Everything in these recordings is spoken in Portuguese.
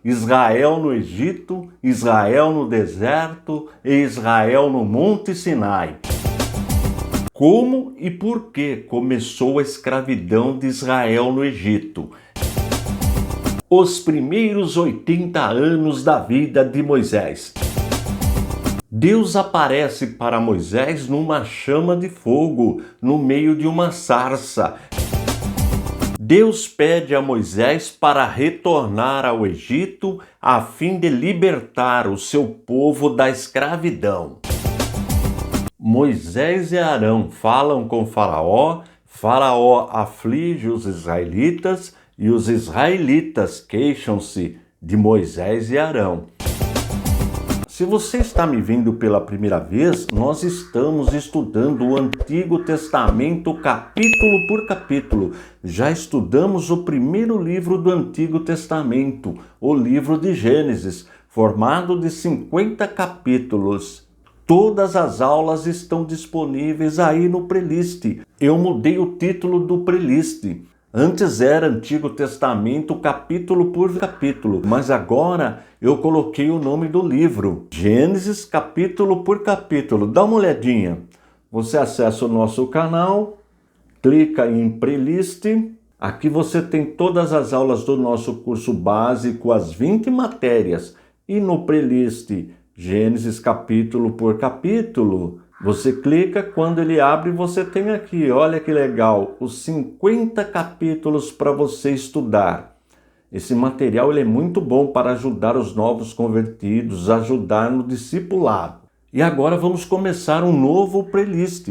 Israel no Egito, Israel no deserto e Israel no Monte Sinai. Como e por que começou a escravidão de Israel no Egito? Os primeiros 80 anos da vida de Moisés. Deus aparece para Moisés numa chama de fogo, no meio de uma sarça. Deus pede a Moisés para retornar ao Egito a fim de libertar o seu povo da escravidão. Moisés e Arão falam com Faraó, Faraó aflige os israelitas e os israelitas queixam-se de Moisés e Arão. Se você está me vendo pela primeira vez, nós estamos estudando o Antigo Testamento capítulo por capítulo. Já estudamos o primeiro livro do Antigo Testamento, o livro de Gênesis, formado de 50 capítulos. Todas as aulas estão disponíveis aí no playlist. Eu mudei o título do playlist. Antes era Antigo Testamento capítulo por capítulo, mas agora eu coloquei o nome do livro, Gênesis capítulo por capítulo. Dá uma olhadinha. Você acessa o nosso canal, clica em playlist. Aqui você tem todas as aulas do nosso curso básico, as 20 matérias. E no playlist Gênesis capítulo por capítulo, você clica, quando ele abre, você tem aqui, olha que legal, os 50 capítulos para você estudar. Esse material ele é muito bom para ajudar os novos convertidos, ajudar no discipulado. E agora vamos começar um novo playlist.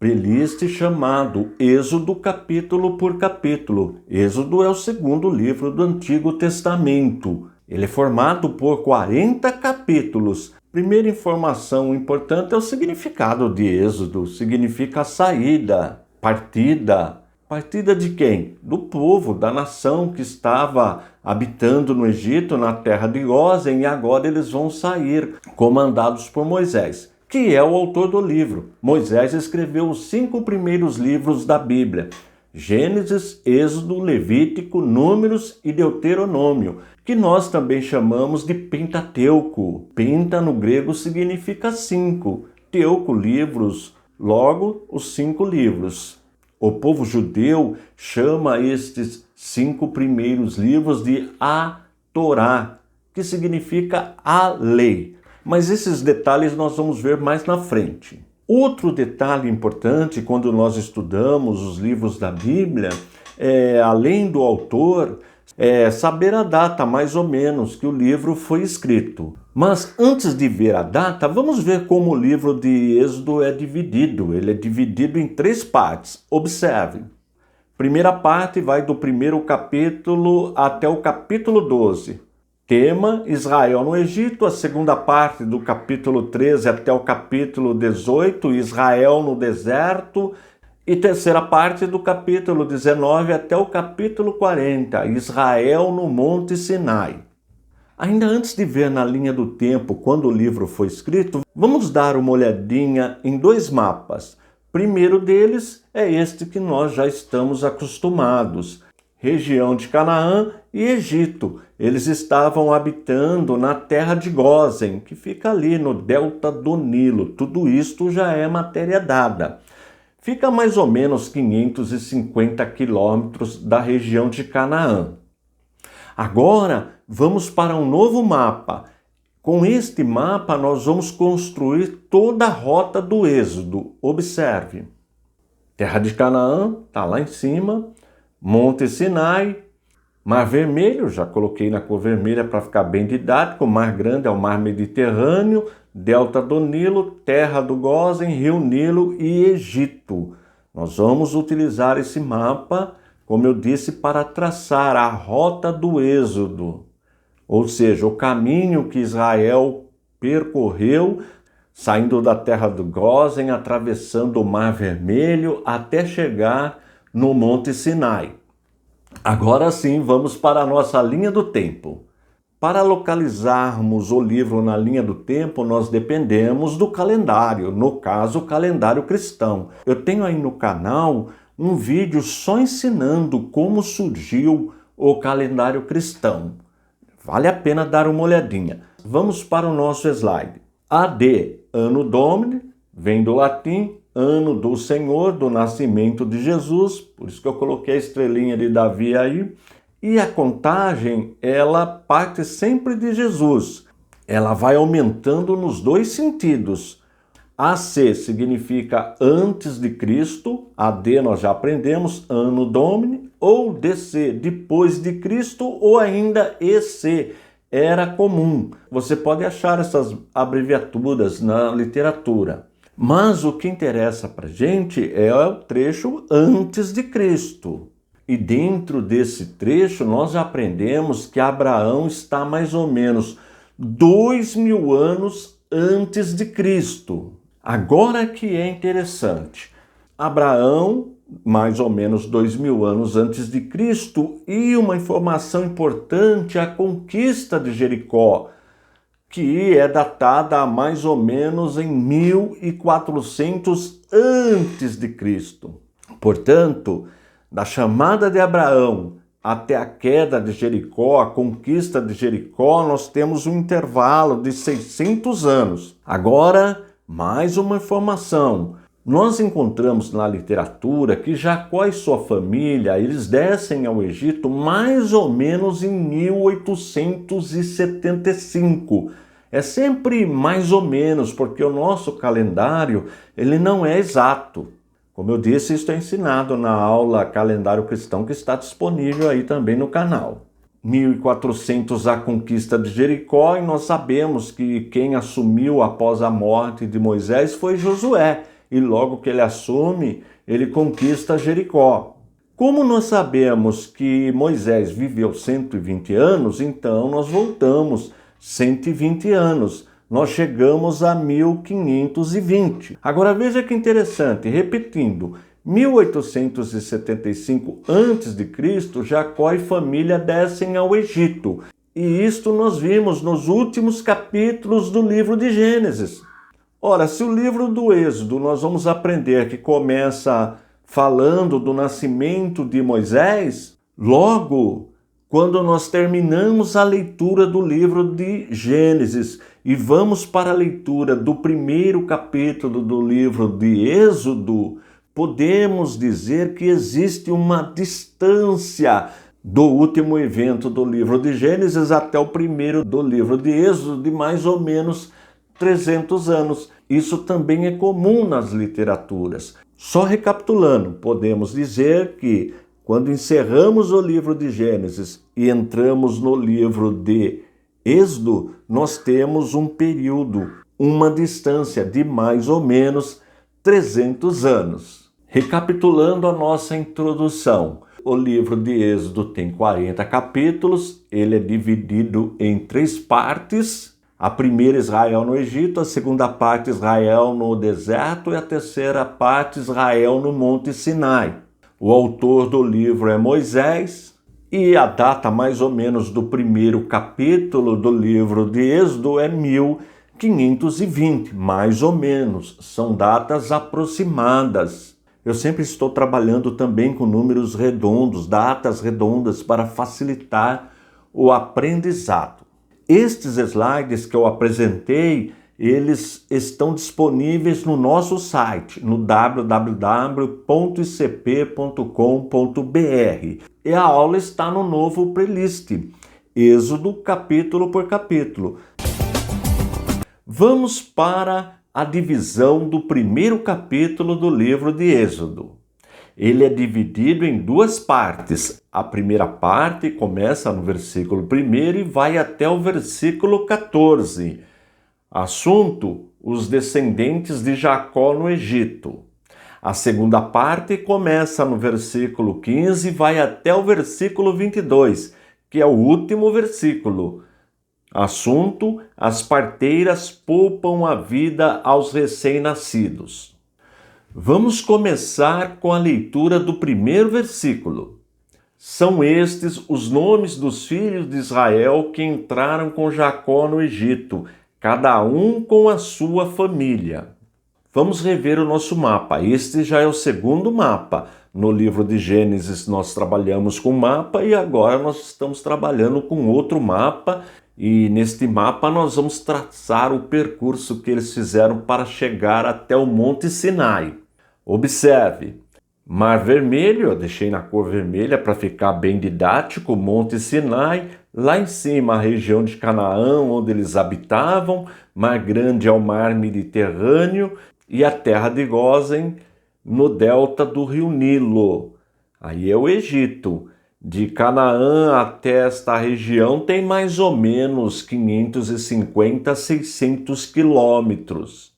Playlist chamado Êxodo capítulo por capítulo. Êxodo é o segundo livro do Antigo Testamento. Ele é formado por 40 capítulos. Primeira informação importante é o significado de Êxodo. Significa saída, partida. Partida de quem? Do povo, da nação que estava habitando no Egito, na terra de Gósen, e agora eles vão sair, comandados por Moisés, que é o autor do livro. Moisés escreveu os 5 primeiros livros da Bíblia: Gênesis, Êxodo, Levítico, Números e Deuteronômio, que nós também chamamos de Pentateuco. Penta no grego significa 5, teuco, livros, logo os 5 livros. O povo judeu chama estes 5 primeiros livros de a Torá, que significa a lei. Mas esses detalhes nós vamos ver mais na frente. Outro detalhe importante quando nós estudamos os livros da Bíblia, além do autor, saber a data mais ou menos que o livro foi escrito. Mas antes de ver a data, vamos ver como o livro de Êxodo é dividido. Ele é dividido em 3 partes. Observe. Primeira parte vai do primeiro capítulo até o capítulo 12. Tema, Israel no Egito. A segunda parte do capítulo 13 até o capítulo 18, Israel no deserto. E terceira parte do capítulo 19 até o capítulo 40, Israel no Monte Sinai. Ainda antes de ver na linha do tempo quando o livro foi escrito, vamos dar uma olhadinha em 2 mapas. Primeiro deles é este que nós já estamos acostumados. Região de Canaã e Egito. Eles estavam habitando na terra de Gósen, que fica ali no delta do Nilo. Tudo isto já é matéria dada. Fica mais ou menos 550 quilômetros da região de Canaã. Agora, vamos para um novo mapa. Com este mapa, nós vamos construir toda a rota do Êxodo. Observe. Terra de Canaã, está lá em cima. Monte Sinai. Mar Vermelho, já coloquei na cor vermelha para ficar bem didático. Mar Grande é o Mar Mediterrâneo. Delta do Nilo, Terra do Gósen, Rio Nilo e Egito. Nós vamos utilizar esse mapa, como eu disse, para traçar a rota do Êxodo. Ou seja, o caminho que Israel percorreu, saindo da Terra do Gósen, atravessando o Mar Vermelho, até chegar no Monte Sinai. Agora sim, vamos para a nossa linha do tempo. Para localizarmos o livro na linha do tempo, nós dependemos do calendário, no caso, o calendário cristão. Eu tenho aí no canal um vídeo só ensinando como surgiu o calendário cristão. Vale a pena dar uma olhadinha. Vamos para o nosso slide. AD, Anno Domini, vem do latim, ano do Senhor, do nascimento de Jesus, por isso que eu coloquei a estrelinha de Davi aí. E a contagem, ela parte sempre de Jesus. Ela vai aumentando nos dois sentidos. AC significa antes de Cristo, AD nós já aprendemos, Anno Domini, ou DC, depois de Cristo, ou ainda EC, era comum. Você pode achar essas abreviaturas na literatura. Mas o que interessa para a gente é o trecho antes de Cristo. E dentro desse trecho nós aprendemos que Abraão está mais ou menos 2000 anos antes de Cristo. Agora que é interessante, Abraão, mais ou menos 2000 anos antes de Cristo, e uma informação importante, a conquista de Jericó, que é datada a mais ou menos em 1400 antes de Cristo. Portanto, da chamada de Abraão até a queda de Jericó, a conquista de Jericó, nós temos um intervalo de 600 anos. Agora, mais uma informação. Nós encontramos na literatura que Jacó e sua família, eles descem ao Egito mais ou menos em 1875. É sempre mais ou menos, porque o nosso calendário, ele não é exato. Como eu disse, isso é ensinado na aula Calendário Cristão, que está disponível aí também no canal. 1400 a conquista de Jericó, e nós sabemos que quem assumiu após a morte de Moisés foi Josué, e logo que ele assume, ele conquista Jericó. Como nós sabemos que Moisés viveu 120 anos, então nós voltamos 120 anos. Nós chegamos a 1520. Agora veja que interessante, repetindo, 1875 a.C., Jacó e família descem ao Egito. E isto nós vimos nos últimos capítulos do livro de Gênesis. Ora, se o livro do Êxodo nós vamos aprender que começa falando do nascimento de Moisés, logo, quando nós terminamos a leitura do livro de Gênesis e vamos para a leitura do primeiro capítulo do livro de Êxodo, podemos dizer que existe uma distância do último evento do livro de Gênesis até o primeiro do livro de Êxodo de mais ou menos 300 anos. Isso também é comum nas literaturas. Só recapitulando, podemos dizer que quando encerramos o livro de Gênesis e entramos no livro de Êxodo, nós temos um período, uma distância de mais ou menos 300 anos. Recapitulando a nossa introdução, o livro de Êxodo tem 40 capítulos, ele é dividido em 3 partes. A primeira, Israel no Egito, a segunda parte, Israel no deserto, e a terceira parte, Israel no Monte Sinai. O autor do livro é Moisés, e a data mais ou menos do primeiro capítulo do livro de Êxodo é 1520, mais ou menos. São datas aproximadas. Eu sempre estou trabalhando também com números redondos, datas redondas, para facilitar o aprendizado. Estes slides que eu apresentei, eles estão disponíveis no nosso site, no www.icp.com.br. E a aula está no novo playlist, Êxodo capítulo por capítulo. Vamos para a divisão do primeiro capítulo do livro de Êxodo. Ele é dividido em 2 partes. A primeira parte começa no versículo 1 e vai até o versículo 14. Assunto: os descendentes de Jacó no Egito. A segunda parte começa no versículo 15 e vai até o versículo 22, que é o último versículo. Assunto: as parteiras poupam a vida aos recém-nascidos. Vamos começar com a leitura do primeiro versículo. São estes os nomes dos filhos de Israel que entraram com Jacó no Egito, cada um com a sua família. Vamos rever o nosso mapa. Este já é o segundo mapa. No livro de Gênesis nós trabalhamos com mapa e agora nós estamos trabalhando com outro mapa e neste mapa nós vamos traçar o percurso que eles fizeram para chegar até o Monte Sinai. Observe, Mar Vermelho, eu deixei na cor vermelha para ficar bem didático, Monte Sinai, lá em cima a região de Canaã, onde eles habitavam, Mar Grande é o mar Mediterrâneo e a terra de Gósen no delta do rio Nilo. Aí é o Egito. De Canaã até esta região tem mais ou menos 550 a 600 quilômetros.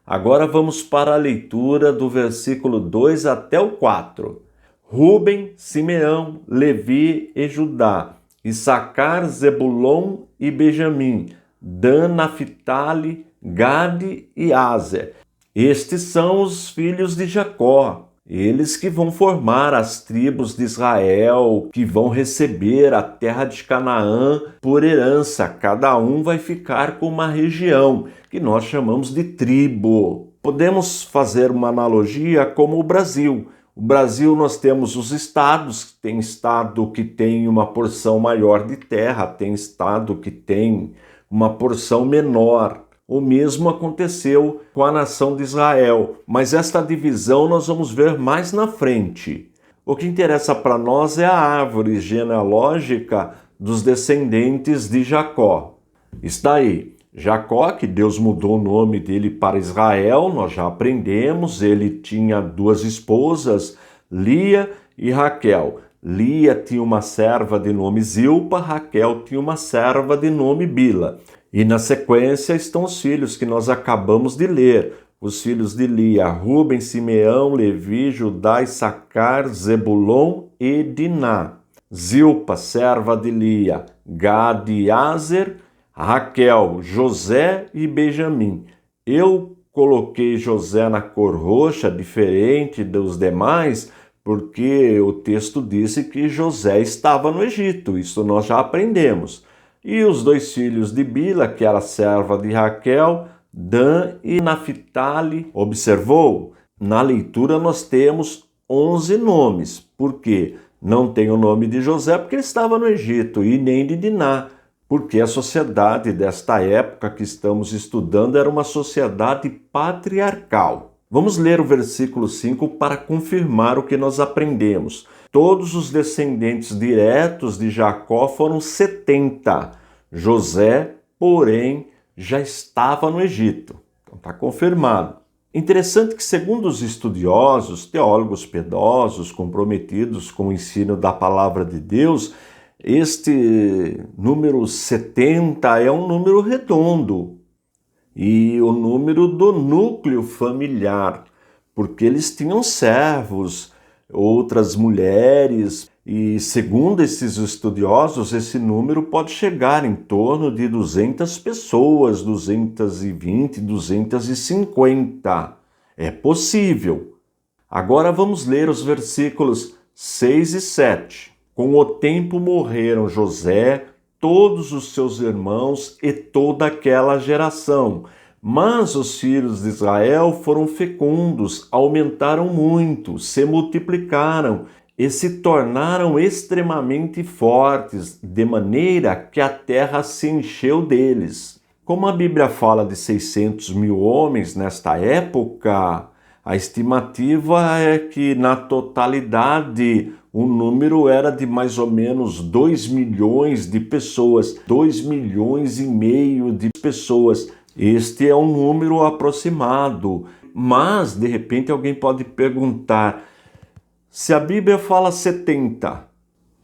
Agora vamos para a leitura do versículo 2 até o 4. Rúben, Simeão, Levi e Judá, Issacar, Zebulon e Benjamim, Dan, Naphtali, Gade e Aser. Estes são os filhos de Jacó, eles que vão formar as tribos de Israel, que vão receber a terra de Canaã por herança. Cada um vai ficar com uma região, que nós chamamos de tribo. Podemos fazer uma analogia como o Brasil. O Brasil nós temos os estados, tem estado que tem uma porção maior de terra, tem estado que tem uma porção menor. O mesmo aconteceu com a nação de Israel, mas esta divisão nós vamos ver mais na frente. O que interessa para nós é a árvore genealógica dos descendentes de Jacó. Está aí, Jacó, que Deus mudou o nome dele para Israel, nós já aprendemos, ele tinha duas esposas, Lia e Raquel. Lia tinha uma serva de nome Zilpa, Raquel tinha uma serva de nome Bila. E na sequência estão os filhos que nós acabamos de ler. Os filhos de Lia, Rúben, Simeão, Levi, Judá, Issacar, Zebulon e Diná. Zilpa, serva de Lia, Gade e Aser, Raquel, José e Benjamim. Eu coloquei José na cor roxa, diferente dos demais, porque o texto disse que José estava no Egito. Isso nós já aprendemos. E os dois filhos de Bila, que era serva de Raquel, Dan e Naphtali. Observou? Na leitura nós temos 11 nomes. Por quê? Não tem o nome de José porque ele estava no Egito e nem de Diná, porque a sociedade desta época que estamos estudando era uma sociedade patriarcal. Vamos ler o versículo 5 para confirmar o que nós aprendemos. Todos os descendentes diretos de Jacó foram 70. José, porém, já estava no Egito. Então está confirmado. Interessante que, segundo os estudiosos, teólogos piedosos, comprometidos com o ensino da palavra de Deus, este número 70 é um número redondo e o número do núcleo familiar, porque eles tinham servos, outras mulheres, e segundo esses estudiosos, esse número pode chegar em torno de 200 pessoas, 220, 250. É possível. Agora vamos ler os versículos 6 e 7. Com o tempo morreram José, todos os seus irmãos e toda aquela geração. Mas os filhos de Israel foram fecundos, aumentaram muito, se multiplicaram e se tornaram extremamente fortes, de maneira que a terra se encheu deles. Como a Bíblia fala de 600 mil homens nesta época, a estimativa é que na totalidade o número era de mais ou menos 2 milhões de pessoas, 2 milhões e meio de pessoas. Este é um número aproximado, mas de repente alguém pode perguntar, se a Bíblia fala 70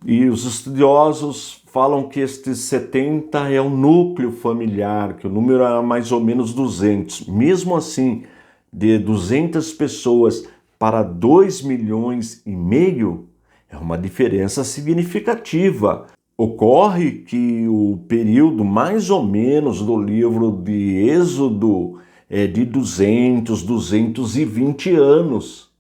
e os estudiosos falam que estes 70 é o núcleo familiar, que o número era mais ou menos 200, mesmo assim, de 200 pessoas para 2 milhões e meio, é uma diferença significativa. Ocorre que o período mais ou menos do livro de Êxodo é de 200, 220 anos.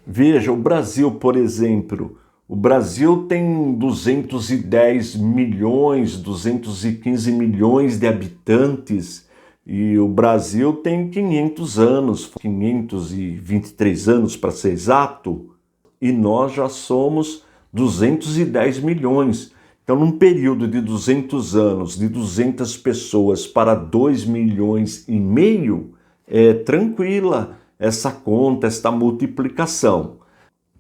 Veja, o Brasil, por exemplo, o Brasil tem 210 milhões, 215 milhões de habitantes e o Brasil tem 500 anos, 523 anos para ser exato. e nós já somos 210 milhões. Então, num período de 200 anos, de 200 pessoas para 2,5 milhões, é tranquila essa conta, esta multiplicação.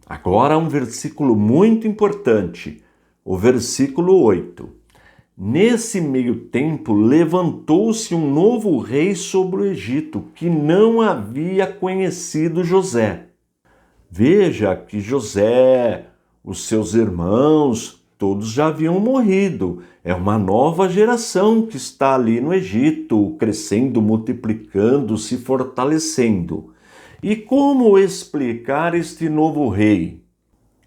Agora, um versículo muito importante, o versículo 8. Nesse meio tempo, levantou-se um novo rei sobre o Egito, que não havia conhecido José. Veja que José, os seus irmãos, todos já haviam morrido. É uma nova geração que está ali no Egito, crescendo, multiplicando, se fortalecendo. E como explicar este novo rei?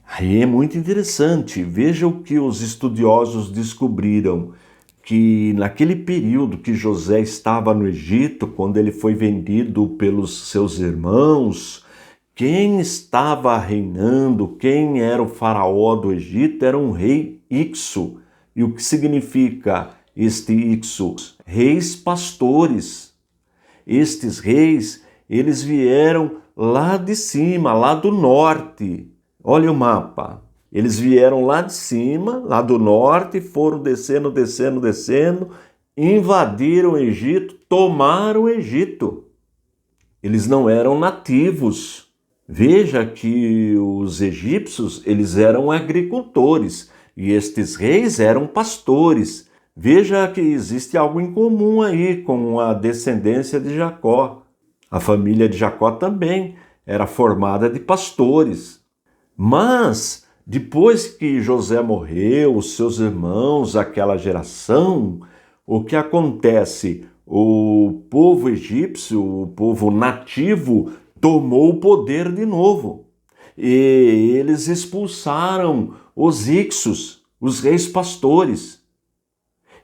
Aí é muito interessante. Veja o que os estudiosos descobriram, que naquele período que José estava no Egito, quando ele foi vendido pelos seus irmãos, quem estava reinando, quem era o faraó do Egito, era um rei Ixo. E o que significa este Ixo? Reis pastores. Estes reis, eles vieram lá de cima, lá do norte. Olha o mapa. Eles vieram lá de cima, lá do norte, foram descendo, invadiram o Egito, tomaram o Egito. Eles não eram nativos. Veja que os egípcios, eles eram agricultores e estes reis eram pastores. Veja que existe algo em comum aí com a descendência de Jacó. A família de Jacó também era formada de pastores. Mas, depois que José morreu, os seus irmãos, aquela geração, o que acontece? O povo egípcio, o povo nativo, tomou o poder de novo. E eles expulsaram os Ixos, os reis pastores.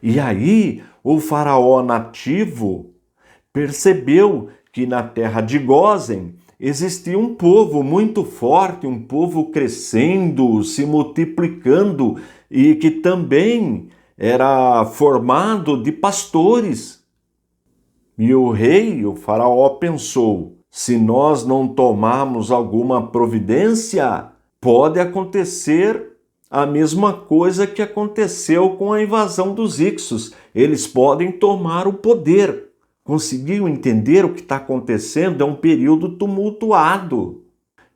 E aí, o faraó nativo percebeu que na terra de Gósen existia um povo muito forte, um povo crescendo, se multiplicando e que também era formado de pastores. E o rei, o faraó, pensou: se nós não tomarmos alguma providência, pode acontecer a mesma coisa que aconteceu com a invasão dos Ixos. Eles podem tomar o poder. Conseguiu entender o que está acontecendo? É um período tumultuado.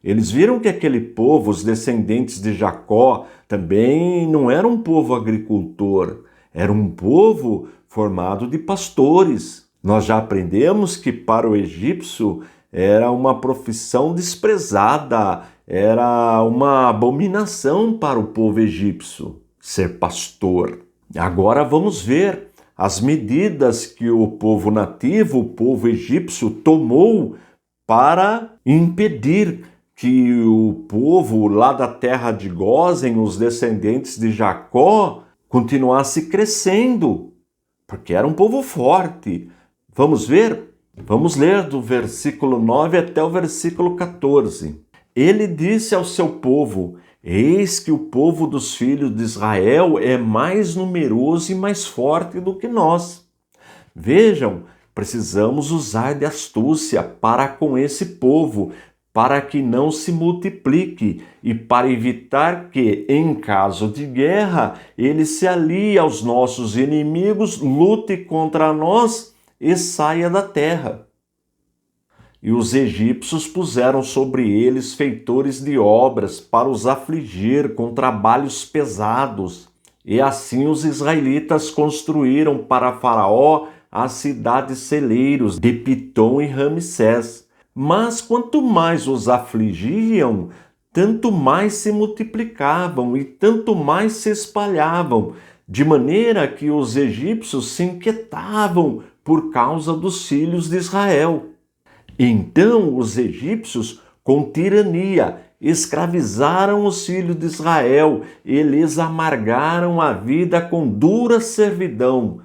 Eles viram que aquele povo, os descendentes de Jacó, também não era um povo agricultor, era um povo formado de pastores. Nós já aprendemos que para o egípcio era uma profissão desprezada, era uma abominação para o povo egípcio ser pastor. Agora vamos ver as medidas que o povo nativo, o povo egípcio, tomou para impedir que o povo lá da terra de Gósen, os descendentes de Jacó, continuasse crescendo, porque era um povo forte. Vamos ver? Vamos ler do versículo 9 até o versículo 14. Ele disse ao seu povo: eis que o povo dos filhos de Israel é mais numeroso e mais forte do que nós. Vejam, precisamos usar de astúcia para com esse povo, para que não se multiplique e para evitar que, em caso de guerra, ele se alie aos nossos inimigos, lute contra nós e saia da terra. E os egípcios puseram sobre eles feitores de obras para os afligir com trabalhos pesados. E assim os israelitas construíram para Faraó as cidades celeiros de Pitom e Ramsés. Mas quanto mais os afligiam, tanto mais se multiplicavam e tanto mais se espalhavam, de maneira que os egípcios se inquietavam por causa dos filhos de Israel. Então os egípcios, com tirania, escravizaram os filhos de Israel e lhes amargaram a vida com dura servidão.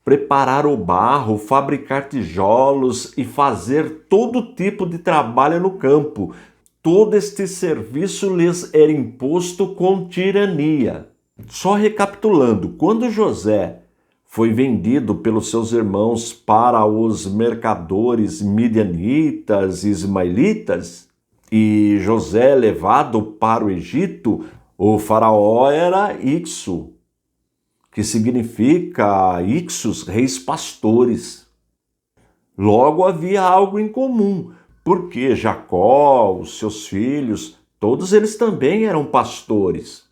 Preparar o barro, fabricar tijolos e fazer todo tipo de trabalho no campo. Todo este serviço lhes era imposto com tirania. Só recapitulando, quando José foi vendido pelos seus irmãos para os mercadores midianitas e ismaelitas, e José é levado para o Egito, o faraó era Ixo, que significa Ixos, reis pastores. Logo havia algo em comum, porque Jacó, os seus filhos, todos eles também eram pastores.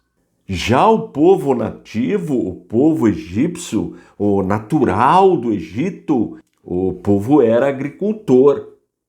Já o povo nativo, o povo egípcio, o natural do Egito, o povo era agricultor.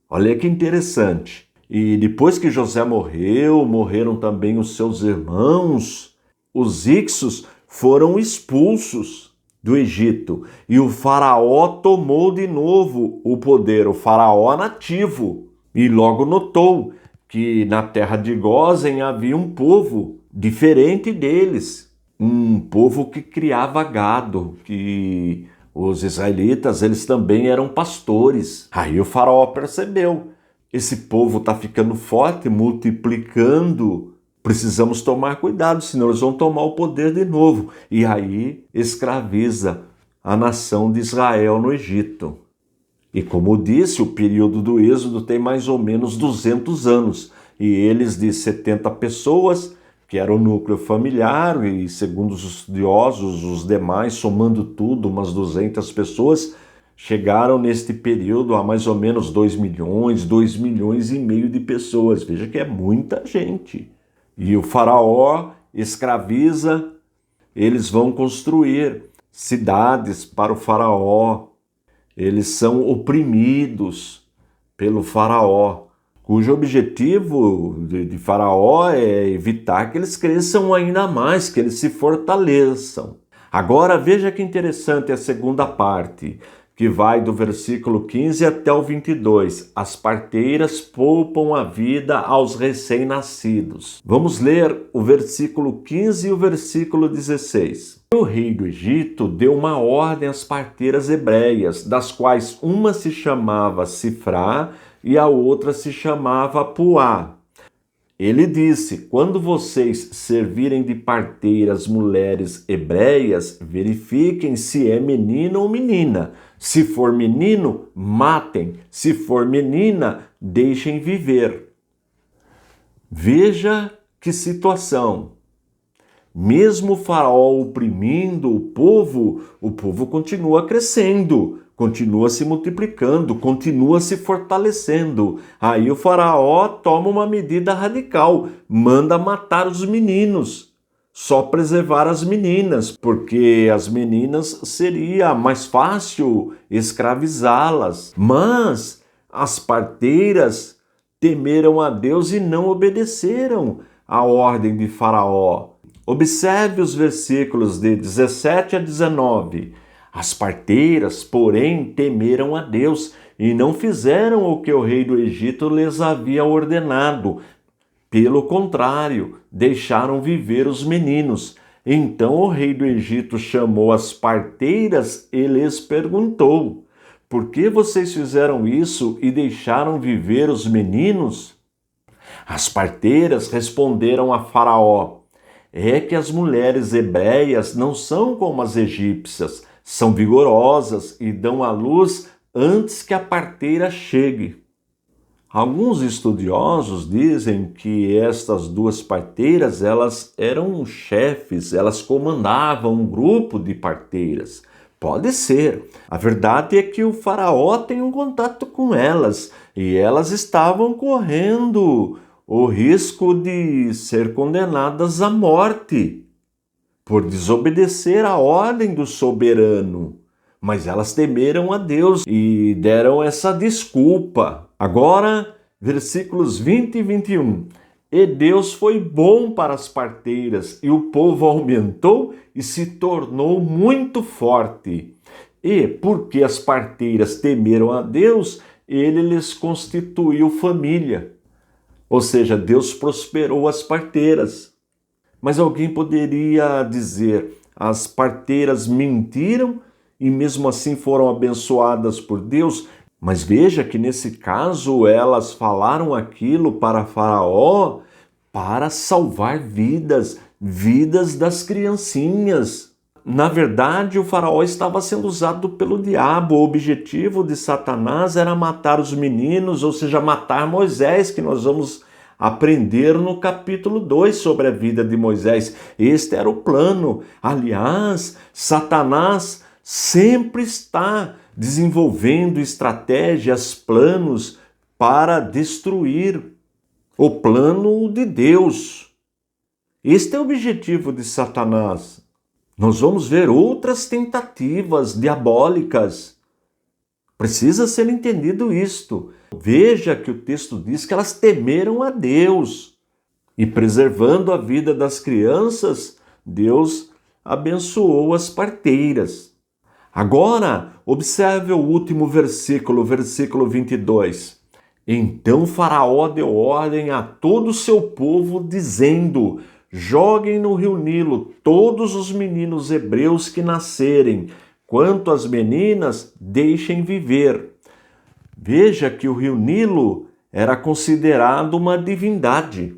Olha que interessante. E depois que José morreu, morreram também os seus irmãos. Os Ixos foram expulsos do Egito e o faraó tomou de novo o poder, o faraó nativo. E logo notou que na terra de Gósen havia um povo diferente deles, um povo que criava gado, que os israelitas, eles também eram pastores. Aí o faraó percebeu, esse povo está ficando forte, multiplicando, precisamos tomar cuidado, senão eles vão tomar o poder de novo. E aí escraviza a nação de Israel no Egito. E como disse, o período do Êxodo tem mais ou menos 200 anos. E eles de 70 pessoas, que era o núcleo familiar, e segundo os estudiosos, os demais, somando tudo, umas 200 pessoas, chegaram neste período a mais ou menos 2 milhões e meio de pessoas. Veja que é muita gente. E o faraó escraviza, eles vão construir cidades para o faraó. Eles são oprimidos pelo faraó, cujo objetivo de faraó é evitar que eles cresçam ainda mais, que eles se fortaleçam. Agora veja que interessante a segunda parte, que vai do versículo 15 até o 22. As parteiras poupam a vida aos recém-nascidos. Vamos ler o versículo 15 e o versículo 16. O rei do Egito deu uma ordem às parteiras hebreias, das quais uma se chamava Sifrá e a outra se chamava Puá. Ele disse: quando vocês servirem de parteiras mulheres hebreias, verifiquem se é menino ou menina. Se for menino, matem. Se for menina, deixem viver. Veja que situação. Mesmo o faraó oprimindo o povo continua crescendo, continua se multiplicando, continua se fortalecendo. Aí o faraó toma uma medida radical, manda matar os meninos, só preservar as meninas, porque as meninas seria mais fácil escravizá-las. Mas as parteiras temeram a Deus e não obedeceram à ordem de faraó. Observe os versículos de 17 a 19. As parteiras, porém, temeram a Deus e não fizeram o que o rei do Egito lhes havia ordenado. Pelo contrário, deixaram viver os meninos. Então o rei do Egito chamou as parteiras e lhes perguntou: por que vocês fizeram isso e deixaram viver os meninos? As parteiras responderam a Faraó: é que as mulheres hebreias não são como as egípcias, são vigorosas e dão à luz antes que a parteira chegue. Alguns estudiosos dizem que estas duas parteiras, elas eram chefes, elas comandavam um grupo de parteiras. Pode ser. A verdade é que o faraó tem um contato com elas e elas estavam correndo o risco de ser condenadas à morte por desobedecer à ordem do soberano. Mas elas temeram a Deus e deram essa desculpa. Agora, versículos 20 e 21. E Deus foi bom para as parteiras, e o povo aumentou e se tornou muito forte. E, porque as parteiras temeram a Deus, ele lhes constituiu família. Ou seja, Deus prosperou as parteiras. Mas alguém poderia dizer: as parteiras mentiram e mesmo assim foram abençoadas por Deus? Mas veja que nesse caso elas falaram aquilo para Faraó para salvar vidas das criancinhas. Na verdade, o Faraó estava sendo usado pelo diabo. O objetivo de Satanás era matar os meninos, ou seja, matar Moisés, que nós vamos aprender no capítulo 2 sobre a vida de Moisés. Este era o plano. Aliás, Satanás sempre está desenvolvendo estratégias, planos para destruir o plano de Deus. Este é o objetivo de Satanás. Nós vamos ver outras tentativas diabólicas. Precisa ser entendido isto. Veja que o texto diz que elas temeram a Deus. E preservando a vida das crianças, Deus abençoou as parteiras. Agora, observe o último versículo, versículo 22. Então Faraó deu ordem a todo o seu povo, dizendo: joguem no rio Nilo todos os meninos hebreus que nascerem, quanto às meninas, deixem viver. Veja que o rio Nilo era considerado uma divindade.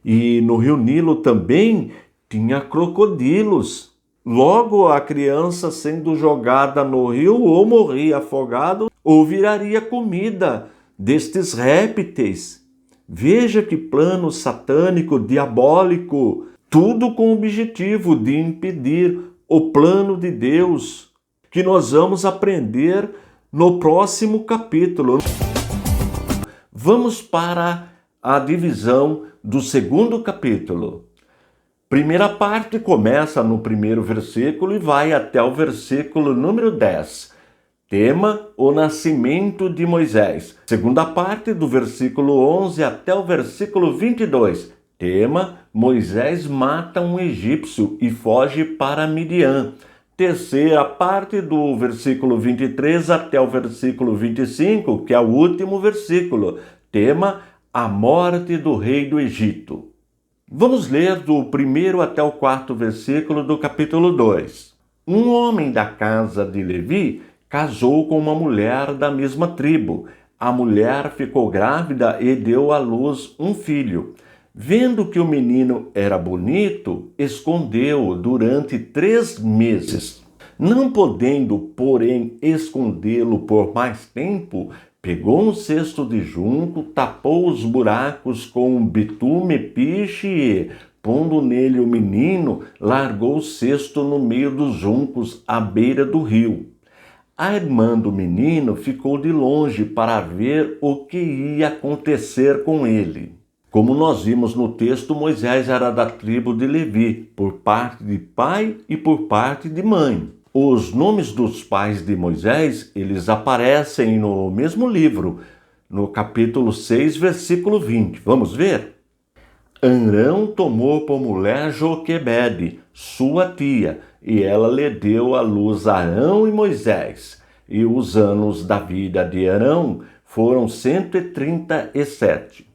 E no rio Nilo também tinha crocodilos. Logo, a criança sendo jogada no rio ou morria afogado ou viraria comida destes répteis. Veja que plano satânico, diabólico, tudo com o objetivo de impedir o plano de Deus, que nós vamos aprender no próximo capítulo. Vamos para a divisão do segundo capítulo. Primeira parte começa no primeiro versículo e vai até o versículo número 10. Tema: o nascimento de Moisés. Segunda parte, do versículo 11 até o versículo 22. Tema: Moisés mata um egípcio e foge para Midian. Terceira parte, do versículo 23 até o versículo 25, que é o último versículo. Tema: a morte do rei do Egito. Vamos ler do primeiro até o quarto versículo do capítulo 2. Um homem da casa de Levi casou com uma mulher da mesma tribo. A mulher ficou grávida e deu à luz um filho. Vendo que o menino era bonito, escondeu-o durante 3 meses. Não podendo, porém, escondê-lo por mais tempo, pegou um cesto de junco, tapou os buracos com bitume, piche e, pondo nele o menino, largou o cesto no meio dos juncos, à beira do rio. A irmã do menino ficou de longe para ver o que ia acontecer com ele. Como nós vimos no texto, Moisés era da tribo de Levi, por parte de pai e por parte de mãe. Os nomes dos pais de Moisés, eles aparecem no mesmo livro, no capítulo 6, versículo 20. Vamos ver? Arão tomou por mulher Joquebede, sua tia, e ela lhe deu à luz Arão e Moisés. E os anos da vida de Arão foram 137.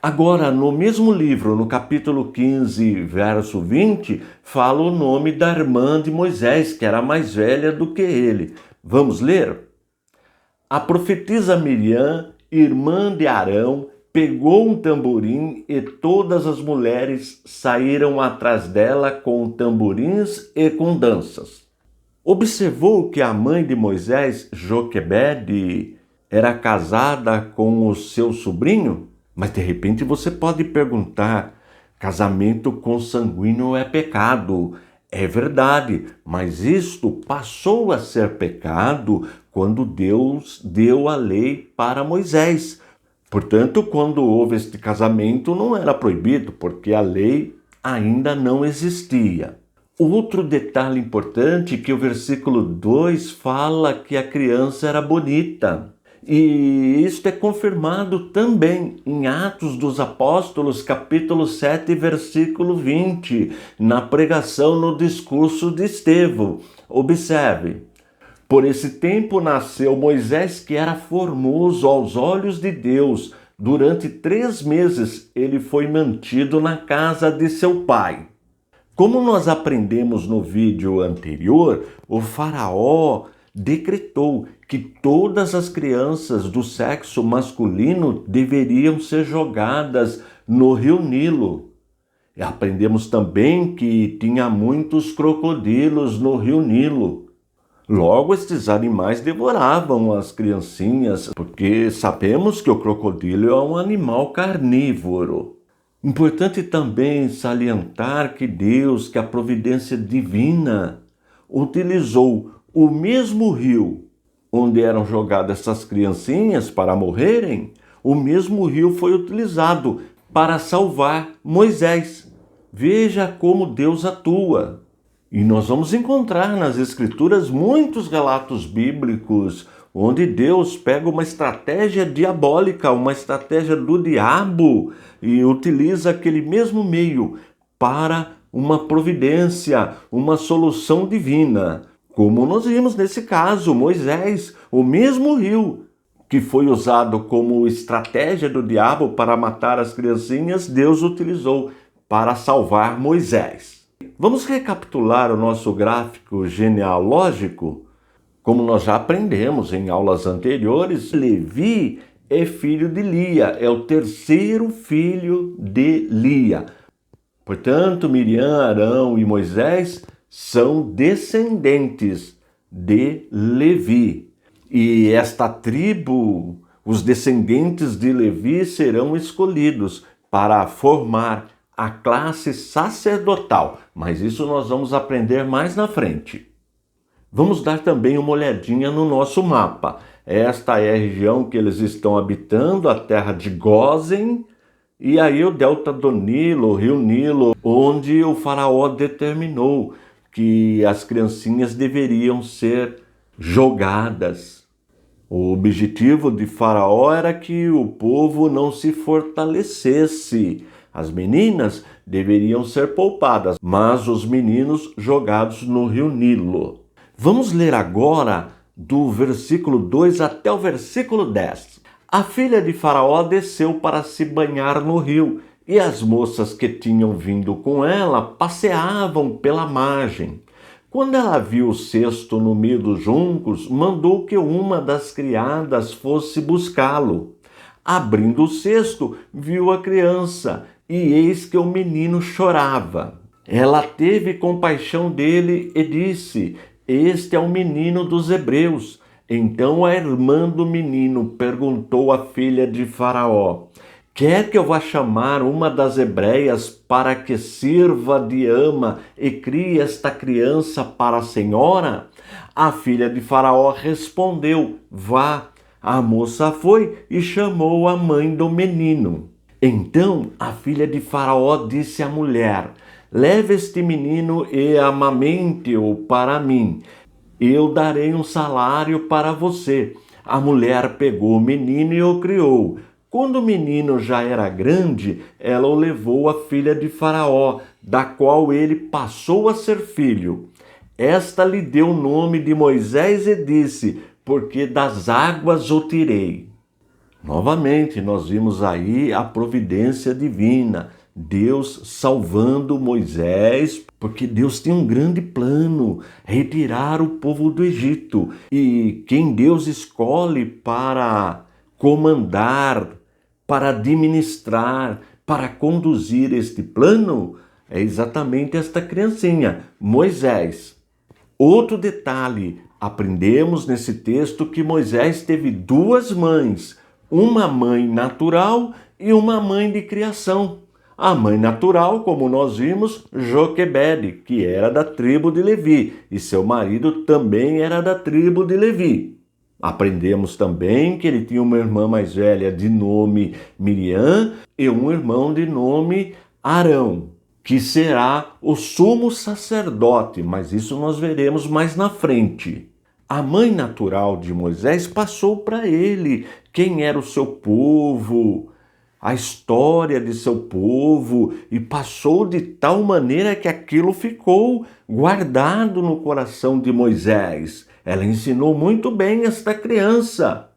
Agora, no mesmo livro, no capítulo 15, verso 20, fala o nome da irmã de Moisés, que era mais velha do que ele. Vamos ler? A profetisa Miriam, irmã de Arão, pegou um tamborim e todas as mulheres saíram atrás dela com tamborins e com danças. Observou que a mãe de Moisés, Joquebede, era casada com o seu sobrinho? Mas de repente você pode perguntar: casamento consanguíneo é pecado? É verdade, mas isto passou a ser pecado quando Deus deu a lei para Moisés. Portanto, quando houve este casamento, não era proibido, porque a lei ainda não existia. Outro detalhe importante é que o versículo 2 fala que a criança era bonita. E isto é confirmado também em Atos dos Apóstolos, capítulo 7, versículo 20, na pregação no discurso de Estevão. Observe: por esse tempo nasceu Moisés, que era formoso aos olhos de Deus. Durante 3 meses ele foi mantido na casa de seu pai. Como nós aprendemos no vídeo anterior, o faraó decretou que todas as crianças do sexo masculino deveriam ser jogadas no rio Nilo. E aprendemos também que tinha muitos crocodilos no rio Nilo. Logo, estes animais devoravam as criancinhas, porque sabemos que o crocodilo é um animal carnívoro. Importante também salientar que Deus, que a providência divina, utilizou o mesmo rio onde eram jogadas essas criancinhas para morrerem, o mesmo rio foi utilizado para salvar Moisés. Veja como Deus atua. E nós vamos encontrar nas Escrituras muitos relatos bíblicos onde Deus pega uma estratégia diabólica, uma estratégia do diabo e utiliza aquele mesmo meio para uma providência, uma solução divina. Como nós vimos nesse caso, Moisés, o mesmo rio que foi usado como estratégia do diabo para matar as criancinhas, Deus utilizou para salvar Moisés. Vamos recapitular o nosso gráfico genealógico? Como nós já aprendemos em aulas anteriores, Levi é filho de Lia, é o terceiro filho de Lia. Portanto, Miriam, Arão e Moisés são descendentes de Levi. E esta tribo, os descendentes de Levi, serão escolhidos para formar a classe sacerdotal. Mas isso nós vamos aprender mais na frente. Vamos dar também uma olhadinha no nosso mapa. Esta é a região que eles estão habitando, a terra de Gósen, e aí o delta do Nilo, o rio Nilo, onde o faraó determinou que as criancinhas deveriam ser jogadas. O objetivo de Faraó era que o povo não se fortalecesse. As meninas deveriam ser poupadas, mas os meninos jogados no rio Nilo. Vamos ler agora do versículo 2 até o versículo 10. A filha de Faraó desceu para se banhar no rio, e as moças que tinham vindo com ela passeavam pela margem. Quando ela viu o cesto no meio dos juncos, mandou que uma das criadas fosse buscá-lo. Abrindo o cesto, viu a criança, e eis que o menino chorava. Ela teve compaixão dele e disse: "Este é o menino dos hebreus." Então a irmã do menino perguntou à filha de Faraó: "Quer que eu vá chamar uma das hebreias para que sirva de ama e crie esta criança para a senhora?" A filha de Faraó respondeu: "Vá." A moça foi e chamou a mãe do menino. Então a filha de Faraó disse à mulher: "Leve este menino e amamente-o para mim. Eu darei um salário para você." A mulher pegou o menino e o criou. Quando o menino já era grande, ela o levou à filha de Faraó, da qual ele passou a ser filho. Esta lhe deu o nome de Moisés e disse: "Porque das águas o tirei." Novamente, nós vimos aí a providência divina. Deus salvando Moisés, porque Deus tem um grande plano, retirar o povo do Egito. E quem Deus escolhe para comandar, para administrar, para conduzir este plano, é exatamente esta criancinha, Moisés. Outro detalhe, aprendemos nesse texto que Moisés teve duas mães, uma mãe natural e uma mãe de criação. A mãe natural, como nós vimos, Joquebede, que era da tribo de Levi, e seu marido também era da tribo de Levi. Aprendemos também que ele tinha uma irmã mais velha de nome Miriam e um irmão de nome Arão, que será o sumo sacerdote, mas isso nós veremos mais na frente. A mãe natural de Moisés passou para ele quem era o seu povo, a história de seu povo, e passou de tal maneira que aquilo ficou guardado no coração de Moisés. Ela ensinou muito bem esta criança.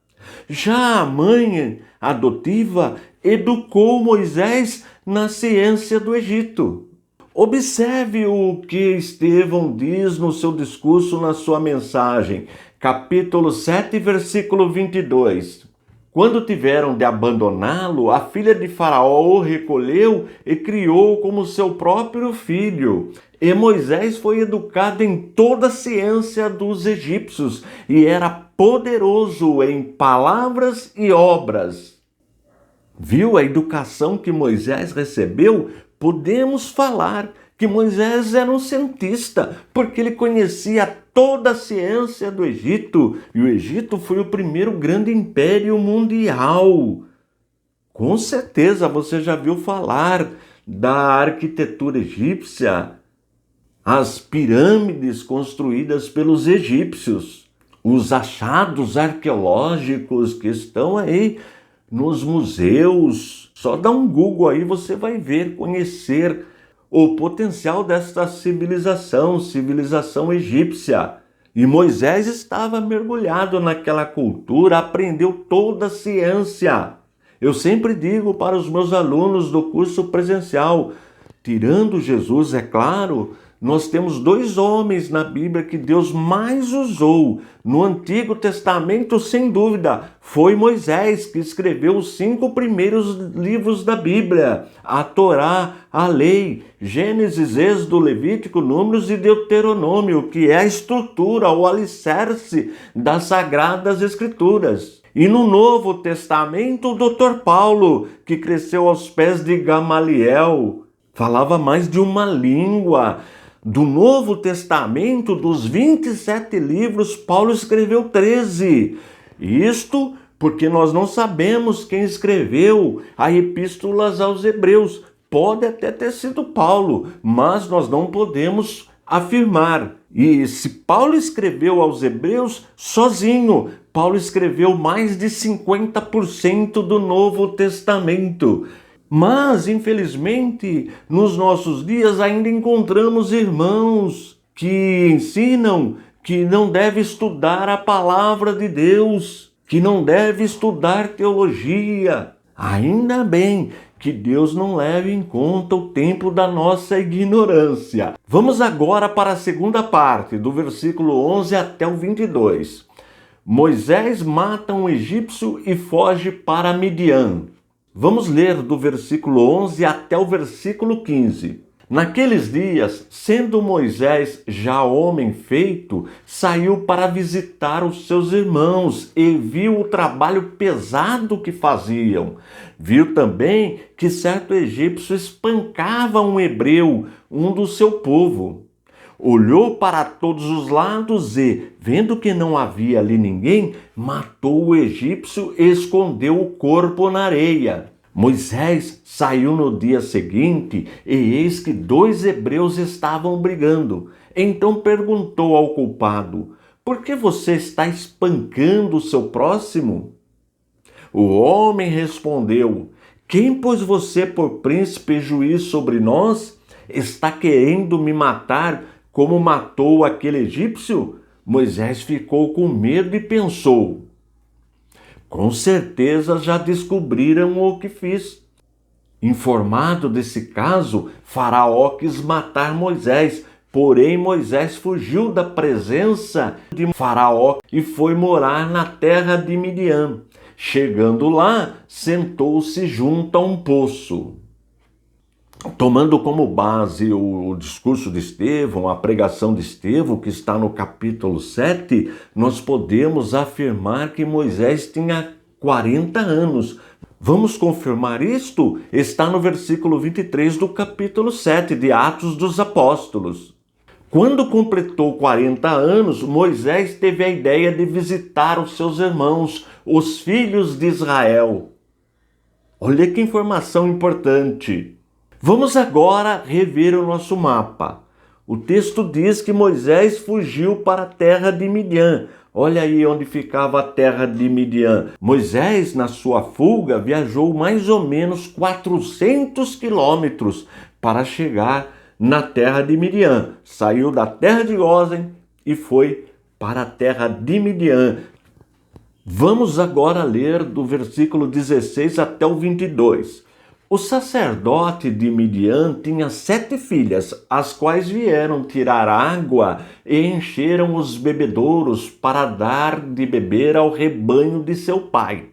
Já a mãe adotiva educou Moisés na ciência do Egito. Observe o que Estevão diz no seu discurso na sua mensagem, capítulo 7, versículo 22. Quando tiveram de abandoná-lo, a filha de Faraó o recolheu e criou como seu próprio filho. E Moisés foi educado em toda a ciência dos egípcios e era poderoso em palavras e obras. Viu a educação que Moisés recebeu? Podemos falar que Moisés era um cientista, porque ele conhecia toda a ciência do Egito, e o Egito foi o primeiro grande império mundial. Com certeza você já viu falar da arquitetura egípcia, as pirâmides construídas pelos egípcios, os achados arqueológicos que estão aí nos museus. Só dá um Google aí, você vai ver, conhecer o potencial desta civilização egípcia. E Moisés estava mergulhado naquela cultura, aprendeu toda a ciência. Eu sempre digo para os meus alunos do curso presencial, tirando Jesus, é claro, nós temos 2 homens na Bíblia que Deus mais usou. No Antigo Testamento, sem dúvida, foi Moisés que escreveu os 5 primeiros livros da Bíblia. A Torá, a Lei, Gênesis, Êxodo, Levítico, Números e Deuteronômio, que é a estrutura, o alicerce das Sagradas Escrituras. E no Novo Testamento, o Dr. Paulo, que cresceu aos pés de Gamaliel, falava mais de uma língua. Do Novo Testamento, dos 27 livros, Paulo escreveu 13. Isto porque nós não sabemos quem escreveu as epístolas aos Hebreus. Pode até ter sido Paulo, mas nós não podemos afirmar. E se Paulo escreveu aos Hebreus sozinho, Paulo escreveu mais de 50% do Novo Testamento. Mas, infelizmente, nos nossos dias ainda encontramos irmãos que ensinam que não deve estudar a palavra de Deus, que não deve estudar teologia. Ainda bem que Deus não leve em conta o tempo da nossa ignorância. Vamos agora para a segunda parte, do versículo 11 até o 22. Moisés mata um egípcio e foge para Midian. Vamos ler do versículo 11 até o versículo 15. Naqueles dias, sendo Moisés já homem feito, saiu para visitar os seus irmãos e viu o trabalho pesado que faziam. Viu também que certo egípcio espancava um hebreu, um do seu povo. Olhou para todos os lados e, vendo que não havia ali ninguém, matou o egípcio e escondeu o corpo na areia. Moisés saiu no dia seguinte e eis que 2 hebreus estavam brigando. Então perguntou ao culpado: por que você está espancando o seu próximo? O homem respondeu: quem pôs você por príncipe e juiz sobre nós? Está querendo me matar como matou aquele egípcio? Moisés ficou com medo e pensou: com certeza já descobriram o que fiz. Informado desse caso, Faraó quis matar Moisés, porém Moisés fugiu da presença de Faraó e foi morar na terra de Midian. Chegando lá, sentou-se junto a um poço. Tomando como base o discurso de Estevão, a pregação de Estevão, que está no capítulo 7, nós podemos afirmar que Moisés tinha 40 anos. Vamos confirmar isto? Está no versículo 23 do capítulo 7 de Atos dos Apóstolos. Quando completou 40 anos, Moisés teve a ideia de visitar os seus irmãos, os filhos de Israel. Olha que informação importante. Vamos agora rever o nosso mapa. O texto diz que Moisés fugiu para a terra de Midian. Olha aí onde ficava a terra de Midian. Moisés, na sua fuga, viajou mais ou menos 400 quilômetros para chegar na terra de Midian. Saiu da terra de Gósen e foi para a terra de Midian. Vamos agora ler do versículo 16 até o 22. O sacerdote de Midian tinha 7 filhas, as quais vieram tirar água e encheram os bebedouros para dar de beber ao rebanho de seu pai.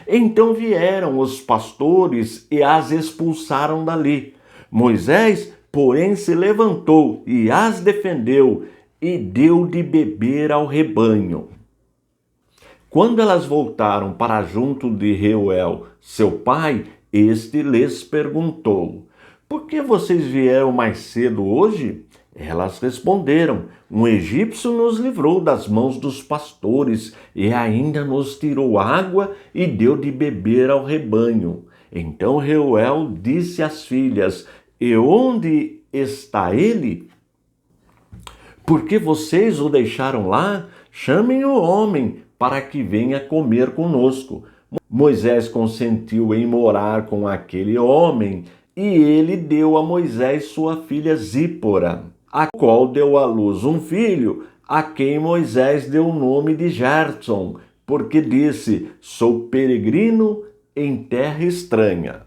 Então vieram os pastores e as expulsaram dali. Moisés, porém, se levantou e as defendeu e deu de beber ao rebanho. Quando elas voltaram para junto de Reuel, seu pai, este lhes perguntou: por que vocês vieram mais cedo hoje? Elas responderam: um egípcio nos livrou das mãos dos pastores e ainda nos tirou água e deu de beber ao rebanho. Então Reuel disse às filhas: e onde está ele? Por que vocês o deixaram lá? Chamem o homem para que venha comer conosco. Moisés consentiu em morar com aquele homem, e ele deu a Moisés sua filha Zípora, a qual deu à luz um filho, a quem Moisés deu o nome de Gerson, porque disse: sou peregrino em terra estranha.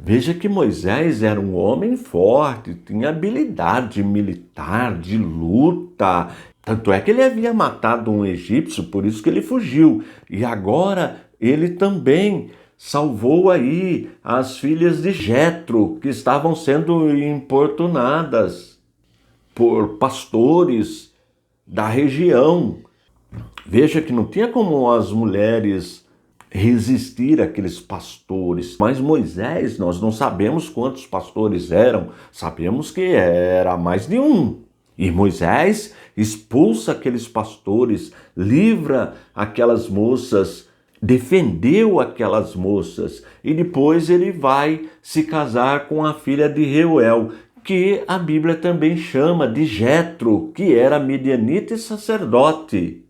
Veja que Moisés era um homem forte, tinha habilidade militar, de luta. Tanto é que ele havia matado um egípcio, por isso que ele fugiu. E agora ele também salvou aí as filhas de Jetro, que estavam sendo importunadas por pastores da região. Veja que não tinha como as mulheres resistir àqueles pastores. Mas Moisés, nós não sabemos quantos pastores eram, sabemos que era mais de um. E Moisés expulsa aqueles pastores, livra aquelas moças, defendeu aquelas moças, e depois ele vai se casar com a filha de Reuel, que a Bíblia também chama de Jetro, que era midianita e sacerdote.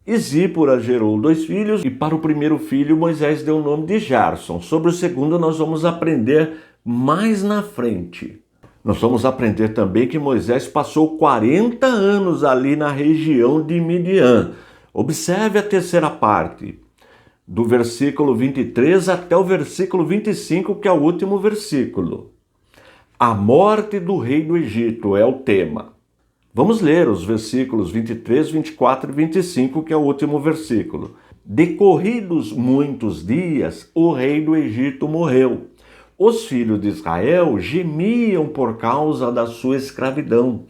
E Zípora gerou 2 filhos, e para o primeiro filho Moisés deu o nome de Gerson. Sobre o segundo nós vamos aprender mais na frente. Nós vamos aprender também que Moisés passou 40 anos ali na região de Midian. Observe a terceira parte, do versículo 23 até o versículo 25, que é o último versículo. A morte do rei do Egito é o tema. Vamos ler os versículos 23, 24 e 25, que é o último versículo. Decorridos muitos dias, o rei do Egito morreu. Os filhos de Israel gemiam por causa da sua escravidão.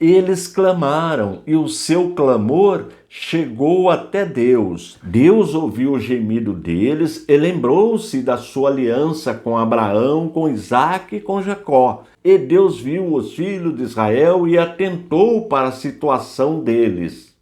Eles clamaram, e o seu clamor chegou até Deus. Deus ouviu o gemido deles e lembrou-se da sua aliança com Abraão, com Isaque e com Jacó. E Deus viu os filhos de Israel e atentou para a situação deles.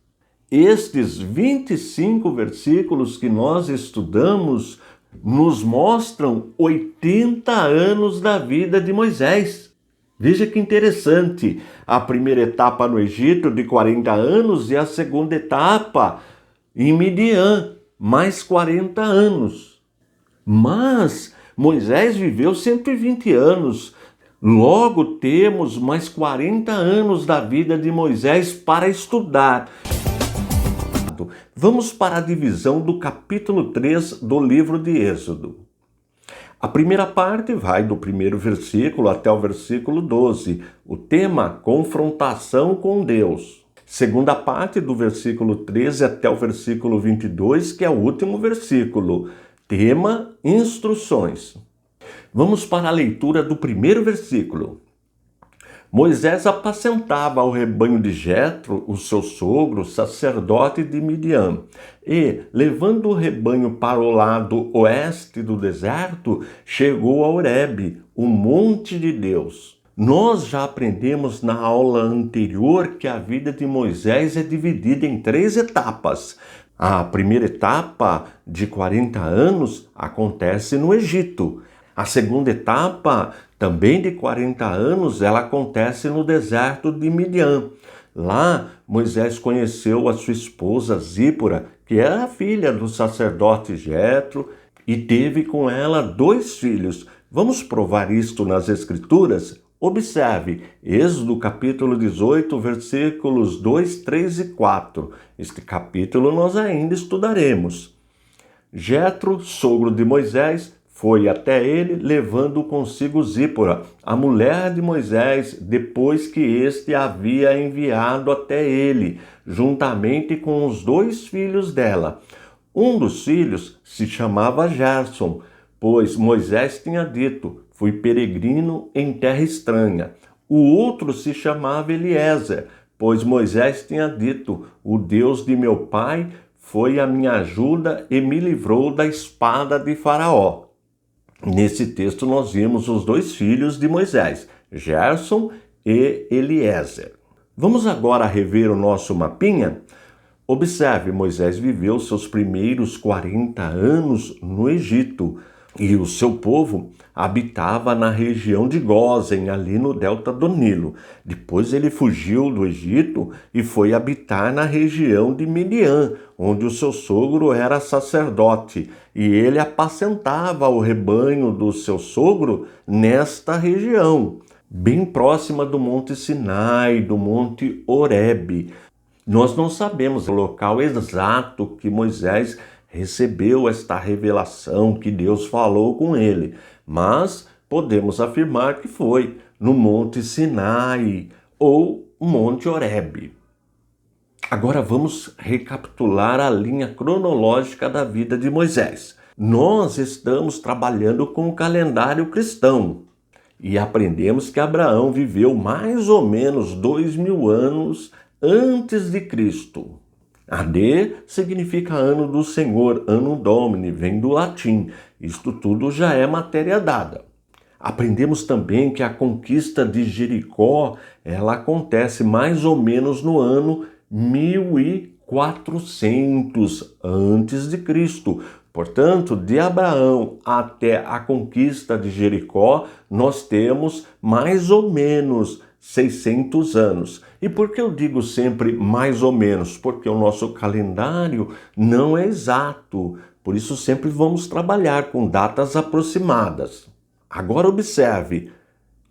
Estes 25 versículos que nós estudamos nos mostram 80 anos da vida de Moisés. Veja que interessante, a primeira etapa no Egito de 40 anos e a segunda etapa em Midian, mais 40 anos. Mas Moisés viveu 120 anos, logo temos mais 40 anos da vida de Moisés para estudar. Vamos para a divisão do capítulo 3 do livro de Êxodo. A primeira parte vai do primeiro versículo até o versículo 12. O tema, confrontação com Deus. Segunda parte, do versículo 13 até o versículo 22, que é o último versículo. Tema, instruções. Vamos para a leitura do primeiro versículo. Moisés apacentava o rebanho de Jetro, o seu sogro, sacerdote de Midian, e, levando o rebanho para o lado oeste do deserto, chegou a Horebe, o monte de Deus. Nós já aprendemos na aula anterior que a vida de Moisés é dividida em 3 etapas. A primeira etapa, de 40 anos, acontece no Egito. A segunda etapa, também de 40 anos, ela acontece no deserto de Midian. Lá, Moisés conheceu a sua esposa Zípora, que era filha do sacerdote Jetro, e teve com ela 2 filhos. Vamos provar isto nas Escrituras? Observe, Êxodo capítulo 18, versículos 2, 3 e 4. Este capítulo nós ainda estudaremos. Jetro, sogro de Moisés, foi até ele, levando consigo Zípora, a mulher de Moisés, depois que este havia enviado até ele, juntamente com os 2 filhos dela. Um dos filhos se chamava Gerson, pois Moisés tinha dito: fui peregrino em terra estranha. O outro se chamava Eliezer, pois Moisés tinha dito: o Deus de meu pai foi a minha ajuda e me livrou da espada de Faraó. Nesse texto nós vimos os dois filhos de Moisés, Gerson e Eliezer. Vamos agora rever o nosso mapinha? Observe, Moisés viveu seus primeiros 40 anos no Egito e o seu povo habitava na região de Gósen, ali no delta do Nilo. Depois ele fugiu do Egito e foi habitar na região de Midian, onde o seu sogro era sacerdote, e ele apacentava o rebanho do seu sogro nesta região, bem próxima do Monte Sinai, do Monte Horebe. Nós não sabemos o local exato que Moisés recebeu esta revelação, que Deus falou com ele, mas podemos afirmar que foi no Monte Sinai ou Monte Horebe. Agora vamos recapitular a linha cronológica da vida de Moisés. Nós estamos trabalhando com o calendário cristão e aprendemos que Abraão viveu mais ou menos 2000 anos antes de Cristo. AD significa ano do Senhor, Anno Domini, vem do latim. Isto tudo já é matéria dada. Aprendemos também que a conquista de Jericó, ela acontece mais ou menos no ano 1400 antes de Cristo. Portanto, de Abraão até a conquista de Jericó, nós temos mais ou menos 600 anos. E por que eu digo sempre mais ou menos? Porque o nosso calendário não é exato. Por isso sempre vamos trabalhar com datas aproximadas. Agora observe,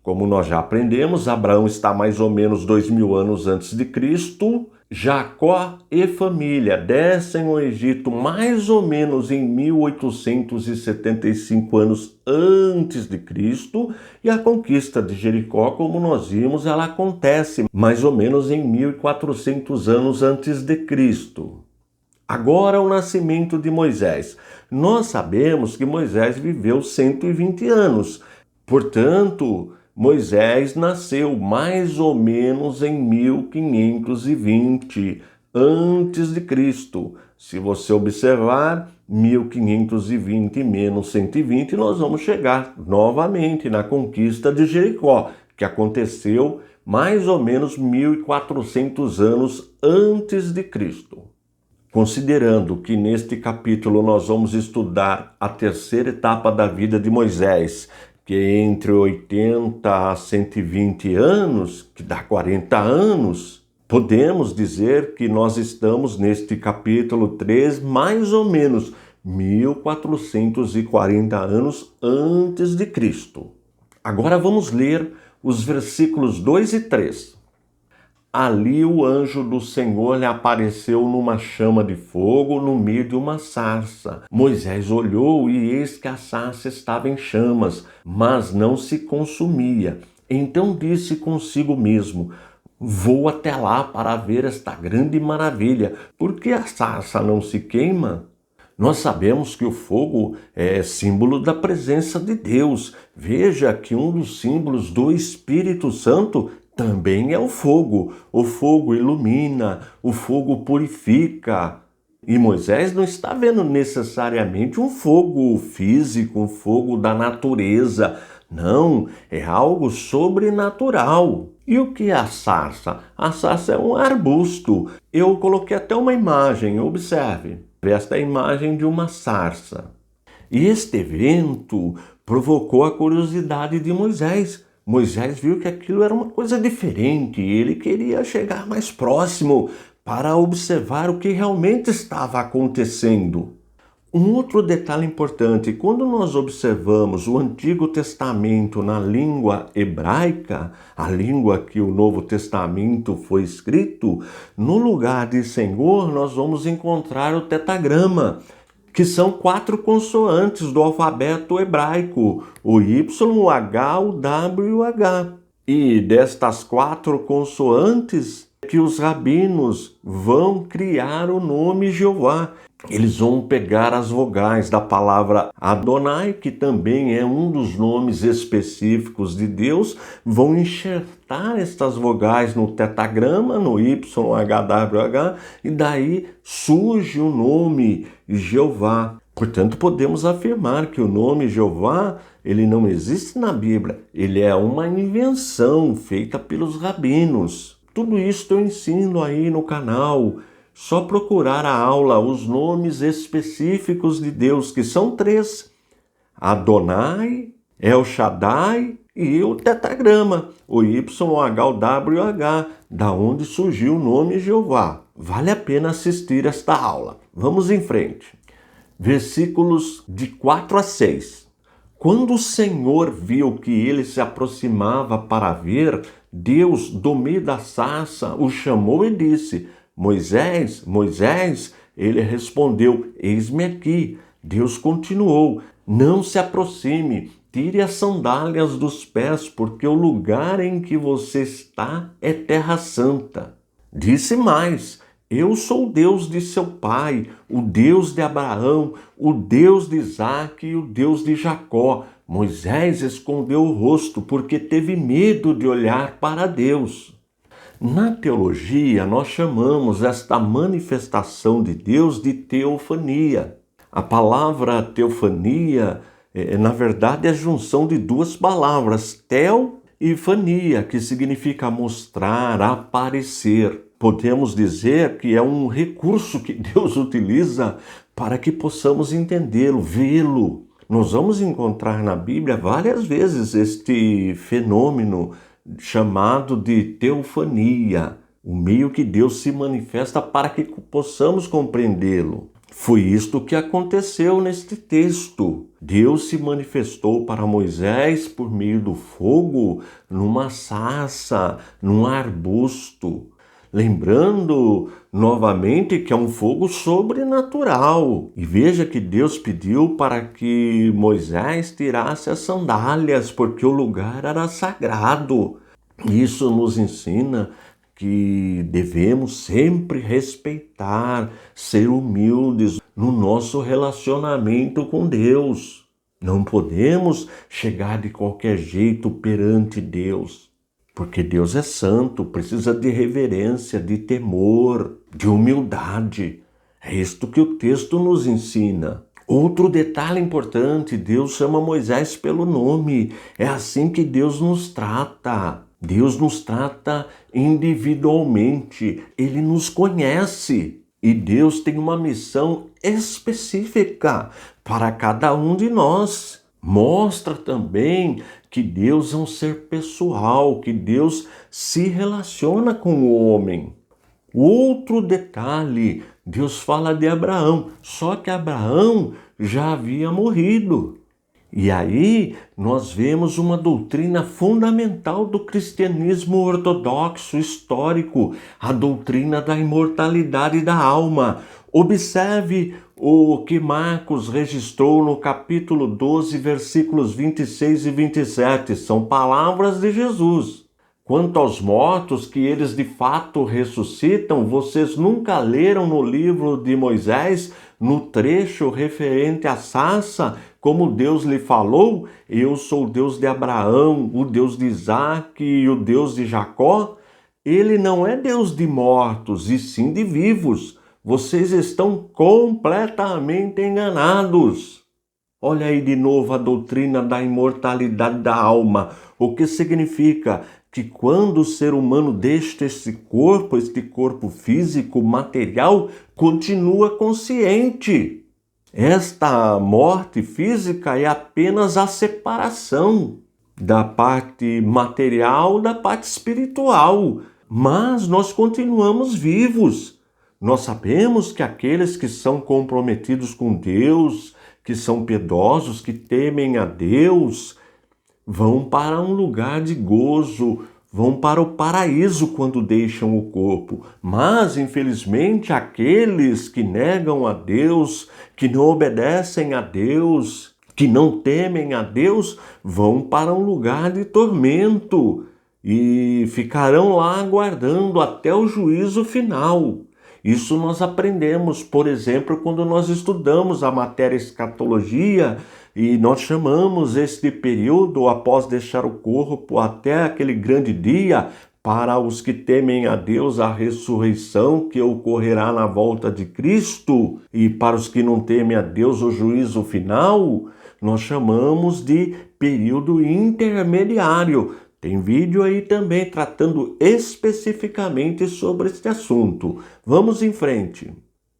como nós já aprendemos, Abraão está mais ou menos 2000 anos antes de Cristo. Jacó e família descem ao Egito mais ou menos em 1875 anos antes de Cristo, e a conquista de Jericó, como nós vimos, ela acontece mais ou menos em 1400 anos antes de Cristo. Agora o nascimento de Moisés. Nós sabemos que Moisés viveu 120 anos. Portanto, Moisés nasceu mais ou menos em 1520 antes de Cristo. Se você observar 1520 menos 120, nós vamos chegar novamente na conquista de Jericó, que aconteceu mais ou menos 1400 anos antes de Cristo. Considerando que neste capítulo nós vamos estudar a terceira etapa da vida de Moisés, que é entre 80 a 120 anos, que dá 40 anos, podemos dizer que nós estamos neste capítulo 3, mais ou menos 1440 anos antes de Cristo. Agora vamos ler os versículos 2 e 3. Ali o anjo do Senhor lhe apareceu numa chama de fogo no meio de uma sarça. Moisés olhou e eis que a sarça estava em chamas, mas não se consumia. Então disse consigo mesmo: vou até lá para ver esta grande maravilha. Por que a sarça não se queima? Nós sabemos que o fogo é símbolo da presença de Deus. Veja que um dos símbolos do Espírito Santo também é o fogo. O fogo ilumina, o fogo purifica. E Moisés não está vendo necessariamente um fogo físico, um fogo da natureza. Não, é algo sobrenatural. E o que é a sarça? A sarça é um arbusto. Eu coloquei até uma imagem, observe. Esta é a imagem de uma sarça. E este evento provocou a curiosidade de Moisés. Moisés viu que aquilo era uma coisa diferente e ele queria chegar mais próximo para observar o que realmente estava acontecendo. Um outro detalhe importante: quando nós observamos o Antigo Testamento na língua hebraica, a língua que o Novo Testamento foi escrito, no lugar de Senhor nós vamos encontrar o tetagrama, que são 4 consoantes do alfabeto hebraico, o Y, o H, o W e o H. E destas 4 consoantes, que os rabinos vão criar o nome Jeová. Eles vão pegar as vogais da palavra Adonai, que também é um dos nomes específicos de Deus, vão enxertar estas vogais no tetagrama, no YHWH, e daí surge o nome Jeová. Portanto, podemos afirmar que o nome Jeová, ele não existe na Bíblia, ele é uma invenção feita pelos rabinos. Tudo isso eu ensino aí no canal. Só procurar a aula os nomes específicos de Deus, que são 3. Adonai, El Shaddai e o tetagrama, o YHWH, da onde surgiu o nome Jeová. Vale a pena assistir esta aula. Vamos em frente. Versículos de 4 a 6. Quando o Senhor viu que ele se aproximava para ver, Deus, do meio da sarça, o chamou e disse: Moisés, Moisés, ele respondeu: Eis-me aqui. Deus continuou: Não se aproxime, tire as sandálias dos pés, porque o lugar em que você está é terra santa. Disse mais: Eu sou o Deus de seu pai, o Deus de Abraão, o Deus de Isaque e o Deus de Jacó. Moisés escondeu o rosto porque teve medo de olhar para Deus. Na teologia, nós chamamos esta manifestação de Deus de teofania. A palavra teofania, na verdade, é a junção de duas palavras, teo e fania, que significa mostrar, aparecer. Podemos dizer que é um recurso que Deus utiliza para que possamos entendê-lo, vê-lo. Nós vamos encontrar na Bíblia várias vezes este fenômeno chamado de teofania, o meio que Deus se manifesta para que possamos compreendê-lo. Foi isto que aconteceu neste texto. Deus se manifestou para Moisés por meio do fogo, numa sarça, num arbusto. Lembrando novamente que é um fogo sobrenatural. E veja que Deus pediu para que Moisés tirasse as sandálias, porque o lugar era sagrado. Isso nos ensina que devemos sempre respeitar, ser humildes no nosso relacionamento com Deus. Não podemos chegar de qualquer jeito perante Deus. Porque Deus é santo, precisa de reverência, de temor, de humildade. É isto que o texto nos ensina. Outro detalhe importante, Deus chama Moisés pelo nome. É assim que Deus nos trata. Deus nos trata individualmente. Ele nos conhece. E Deus tem uma missão específica para cada um de nós. Mostra também que Deus é um ser pessoal, que Deus se relaciona com o homem. Outro detalhe, Deus fala de Abraão, só que Abraão já havia morrido. E aí nós vemos uma doutrina fundamental do cristianismo ortodoxo histórico, a doutrina da imortalidade da alma. Observe o que Marcos registrou no capítulo 12, versículos 26 e 27. São palavras de Jesus. Quanto aos mortos, que eles de fato ressuscitam, vocês nunca leram no livro de Moisés, no trecho referente à sarça, como Deus lhe falou: Eu sou o Deus de Abraão, o Deus de Isaque e o Deus de Jacó? Ele não é Deus de mortos, e sim de vivos. Vocês estão completamente enganados. Olha aí de novo a doutrina da imortalidade da alma. O que significa? Que quando o ser humano deixa este corpo físico, material, continua consciente. Esta morte física é apenas a separação da parte material da parte espiritual. Mas nós continuamos vivos. Nós sabemos que aqueles que são comprometidos com Deus, que são piedosos, que temem a Deus, vão para um lugar de gozo, vão para o paraíso quando deixam o corpo. Mas, infelizmente, aqueles que negam a Deus, que não obedecem a Deus, que não temem a Deus, vão para um lugar de tormento. e ficarão lá aguardando até o juízo final. Isso nós aprendemos, por exemplo, quando nós estudamos a matéria escatologia e nós chamamos este período após deixar o corpo até aquele grande dia, para os que temem a Deus, a ressurreição que ocorrerá na volta de Cristo, e para os que não temem a Deus, o juízo final, nós chamamos de período intermediário. Tem vídeo aí também tratando especificamente sobre este assunto. Vamos em frente.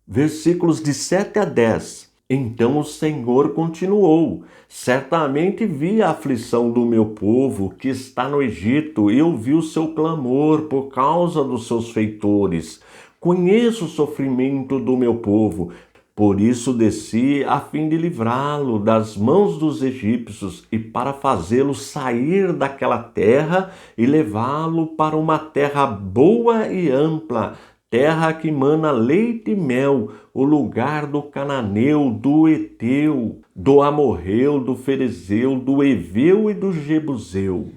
Versículos de 7 a 10. Então o Senhor continuou: certamente vi a aflição do meu povo que está no Egito e ouvi o seu clamor por causa dos seus feitores. Conheço o sofrimento do meu povo, por isso desci a fim de livrá-lo das mãos dos egípcios e para fazê-lo sair daquela terra e levá-lo para uma terra boa e ampla, terra que mana leite e mel, o lugar do cananeu, do Eteu, do Amorreu, do Ferezeu, do Eveu e do Jebuseu.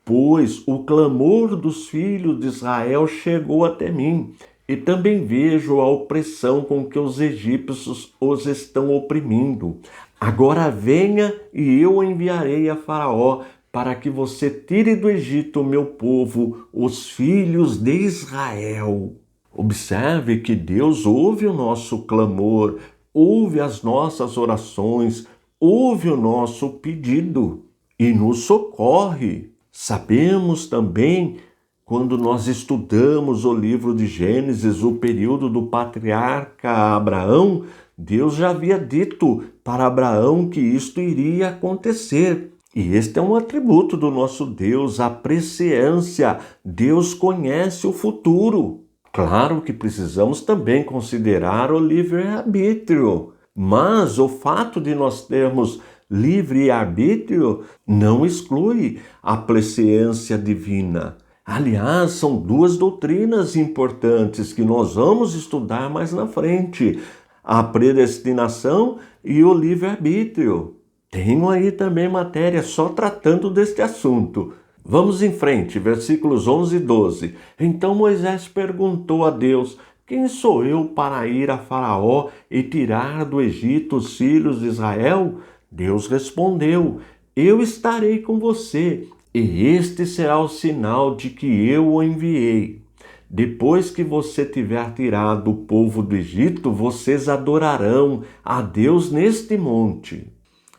Pois o clamor dos filhos de Israel chegou até mim, e também vejo a opressão com que os egípcios os estão oprimindo. Agora venha e eu o enviarei a Faraó, para que você tire do Egito o meu povo, os filhos de Israel. Observe que Deus ouve o nosso clamor, ouve as nossas orações, ouve o nosso pedido e nos socorre. Sabemos também, quando nós estudamos o livro de Gênesis, o período do patriarca Abraão, Deus já havia dito para Abraão que isto iria acontecer. E este é um atributo do nosso Deus, a presciência. Deus conhece o futuro. Claro que precisamos também considerar o livre-arbítrio, mas o fato de nós termos livre-arbítrio não exclui a presciência divina. Aliás, são duas doutrinas importantes que nós vamos estudar mais na frente: a predestinação e o livre-arbítrio. Tenho aí também matéria só tratando deste assunto. Vamos em frente, versículos 11 e 12. Então Moisés perguntou a Deus: quem sou eu para ir a Faraó e tirar do Egito os filhos de Israel? Deus respondeu: eu estarei com você, e este será o sinal de que eu o enviei. Depois que você tiver tirado o povo do Egito, vocês adorarão a Deus neste monte.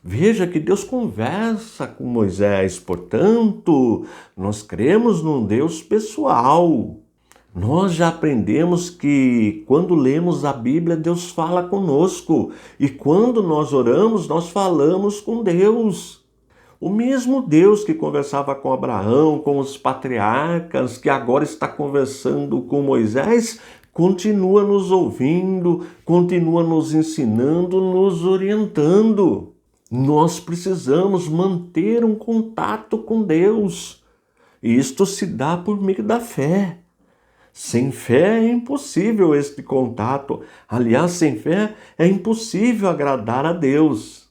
Veja que Deus conversa com Moisés, portanto, nós cremos num Deus pessoal. Nós já aprendemos que quando lemos a Bíblia, Deus fala conosco. E quando nós oramos, nós falamos com Deus. O mesmo Deus que conversava com Abraão, com os patriarcas, que agora está conversando com Moisés, continua nos ouvindo, continua nos ensinando, nos orientando. Nós precisamos manter um contato com Deus. E isto se dá por meio da fé. Sem fé é impossível este contato. Aliás, sem fé é impossível agradar a Deus.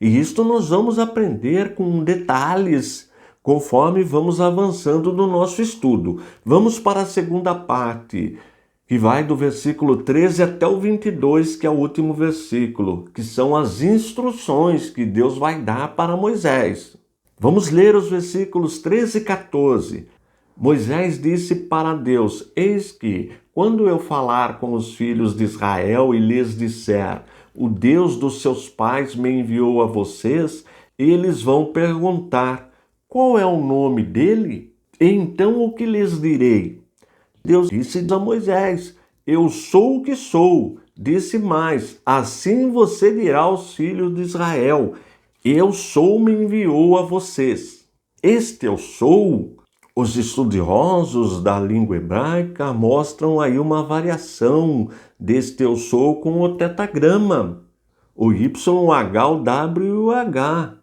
E isto nós vamos aprender com detalhes conforme vamos avançando no nosso estudo. Vamos para a segunda parte, que vai do versículo 13 até o 22, que é o último versículo, que são as instruções que Deus vai dar para Moisés. Vamos ler os versículos 13 e 14. Moisés disse para Deus: eis que, quando eu falar com os filhos de Israel e lhes disser, o Deus dos seus pais me enviou a vocês, eles vão perguntar, qual é o nome dele? Então o que lhes direi? Deus disse a Moisés: eu sou o que sou. Disse mais: assim você dirá aos filhos de Israel: eu sou me enviou a vocês. Este eu sou. Os estudiosos da língua hebraica mostram aí uma variação deste eu sou com o tetagrama, o YH, o W e o H.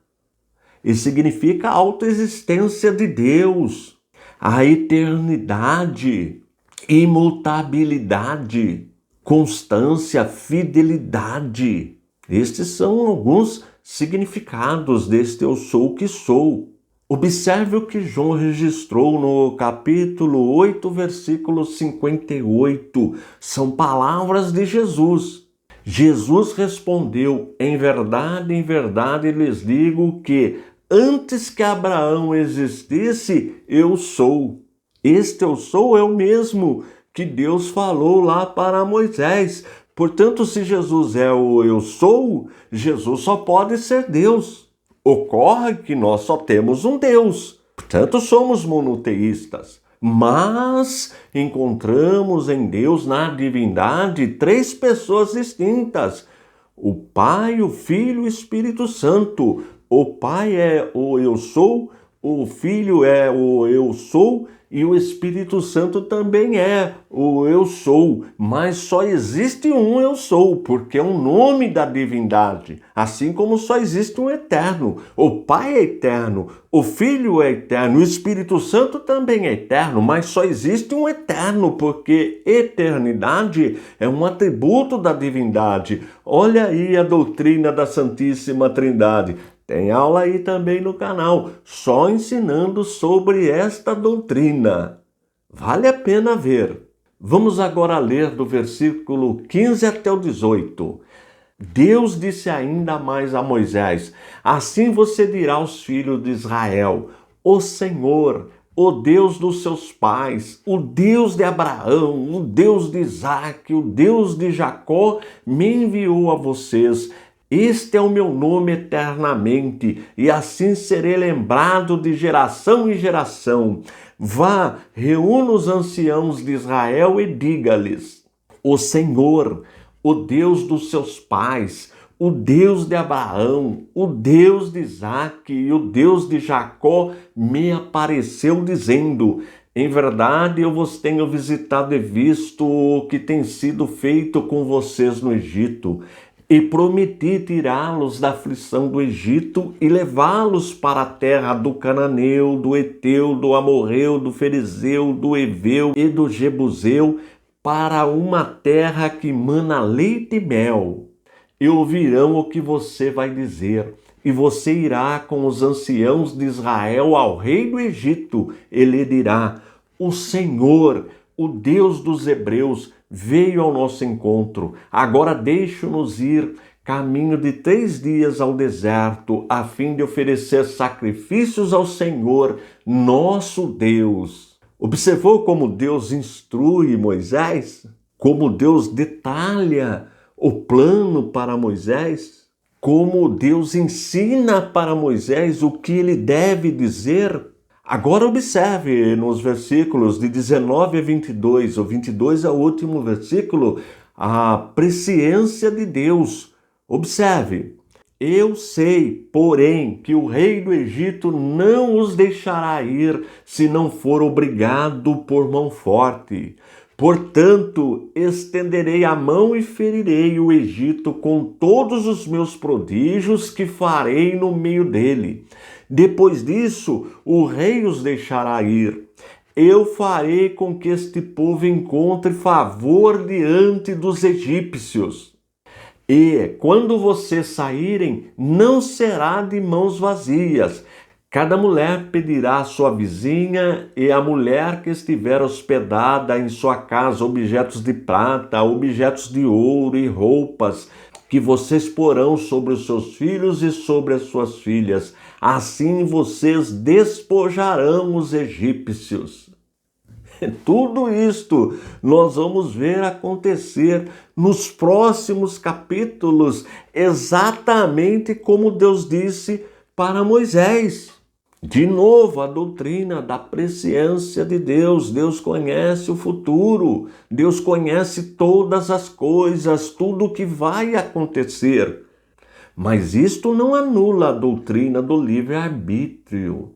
E significa a autoexistência de Deus, a eternidade, imutabilidade, constância, fidelidade. Estes são alguns significados deste eu sou que sou. Observe o que João registrou no capítulo 8, versículo 58. São palavras de Jesus. Jesus respondeu: em verdade lhes digo que antes que Abraão existisse, eu sou. Este eu sou é o mesmo que Deus falou lá para Moisés. Portanto, se Jesus é o eu sou, Jesus só pode ser Deus. Ocorre que nós só temos um Deus, portanto somos monoteístas. Mas encontramos em Deus, na divindade, três pessoas distintas: o Pai, o Filho e o Espírito Santo. O Pai é o eu sou, o Filho é o eu sou e o Espírito Santo também é o eu sou. Mas só existe um eu sou, porque é um nome da divindade. Assim como só existe um eterno. O Pai é eterno, o Filho é eterno, o Espírito Santo também é eterno, mas só existe um eterno, porque eternidade é um atributo da divindade. Olha aí a doutrina da Santíssima Trindade. Tem aula aí também no canal, só ensinando sobre esta doutrina. Vale a pena ver. Vamos agora ler do versículo 15 até o 18. Deus disse ainda mais a Moisés: assim você dirá aos filhos de Israel: o Senhor, o Deus dos seus pais, o Deus de Abraão, o Deus de Isaque, o Deus de Jacó, me enviou a vocês. Este é o meu nome eternamente, e assim serei lembrado de geração em geração. Vá, reúna os anciãos de Israel e diga-lhes: o Senhor, o Deus dos seus pais, o Deus de Abraão, o Deus de Isaque e o Deus de Jacó, me apareceu dizendo: em verdade eu vos tenho visitado e visto o que tem sido feito com vocês no Egito. E prometi tirá-los da aflição do Egito e levá-los para a terra do Cananeu, do Eteu, do Amorreu, do Ferezeu, do Eveu e do Jebuseu, para uma terra que mana leite e mel. E ouvirão o que você vai dizer, e você irá com os anciãos de Israel ao rei do Egito. Ele dirá: o Senhor, o Deus dos hebreus, veio ao nosso encontro. Agora deixe-nos ir caminho de 3 dias ao deserto, a fim de oferecer sacrifícios ao Senhor, nosso Deus. Observou como Deus instrui Moisés? Como Deus detalha o plano para Moisés? Como Deus ensina para Moisés o que ele deve dizer? Agora observe nos versículos de 19 a 22, o 22 é o último versículo, a presciência de Deus. Observe: eu sei, porém, que o rei do Egito não os deixará ir se não for obrigado por mão forte. Portanto, estenderei a mão e ferirei o Egito com todos os meus prodígios que farei no meio dele. Depois disso, o rei os deixará ir. Eu farei com que este povo encontre favor diante dos egípcios. E, quando vocês saírem, não será de mãos vazias. Cada mulher pedirá à sua vizinha e à mulher que estiver hospedada em sua casa objetos de prata, objetos de ouro e roupas, que vocês porão sobre os seus filhos e sobre as suas filhas. Assim vocês despojarão os egípcios. Tudo isto nós vamos ver acontecer nos próximos capítulos, exatamente como Deus disse para Moisés. De novo, a doutrina da presciência de Deus. Deus conhece o futuro, Deus conhece todas as coisas, tudo o que vai acontecer. Mas isto não anula a doutrina do livre-arbítrio,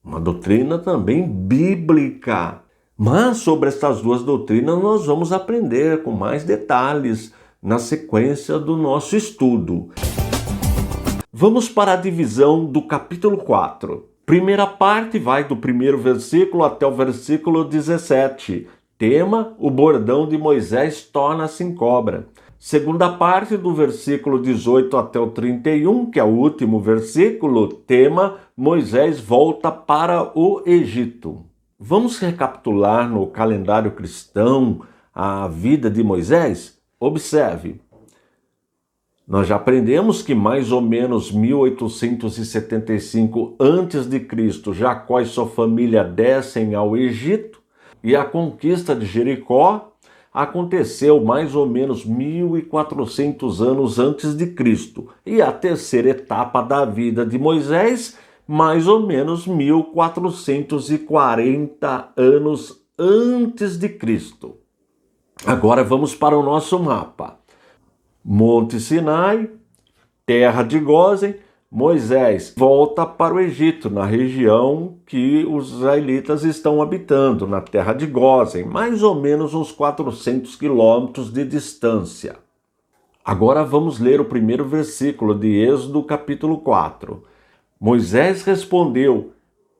uma doutrina também bíblica. Mas sobre essas duas doutrinas nós vamos aprender com mais detalhes na sequência do nosso estudo. Vamos para a divisão do capítulo 4. Primeira parte vai do primeiro versículo até o versículo 17. Tema: o bordão de Moisés torna-se em cobra. Segunda parte do versículo 18 até o 31, que é o último versículo, tema Moisés volta para o Egito. Vamos recapitular no calendário cristão a vida de Moisés? Observe. Nós já aprendemos que mais ou menos 1875 a.C., Jacó e sua família descem ao Egito e a conquista de Jericó aconteceu mais ou menos 1400 anos antes de Cristo. E a terceira etapa da vida de Moisés, mais ou menos 1440 anos antes de Cristo. Agora vamos para o nosso mapa. Monte Sinai, terra de Gósen, Moisés volta para o Egito, na região que os israelitas estão habitando, na terra de Gósen, mais ou menos uns 400 quilômetros de distância. Agora vamos ler o primeiro versículo de Êxodo, capítulo 4. Moisés respondeu: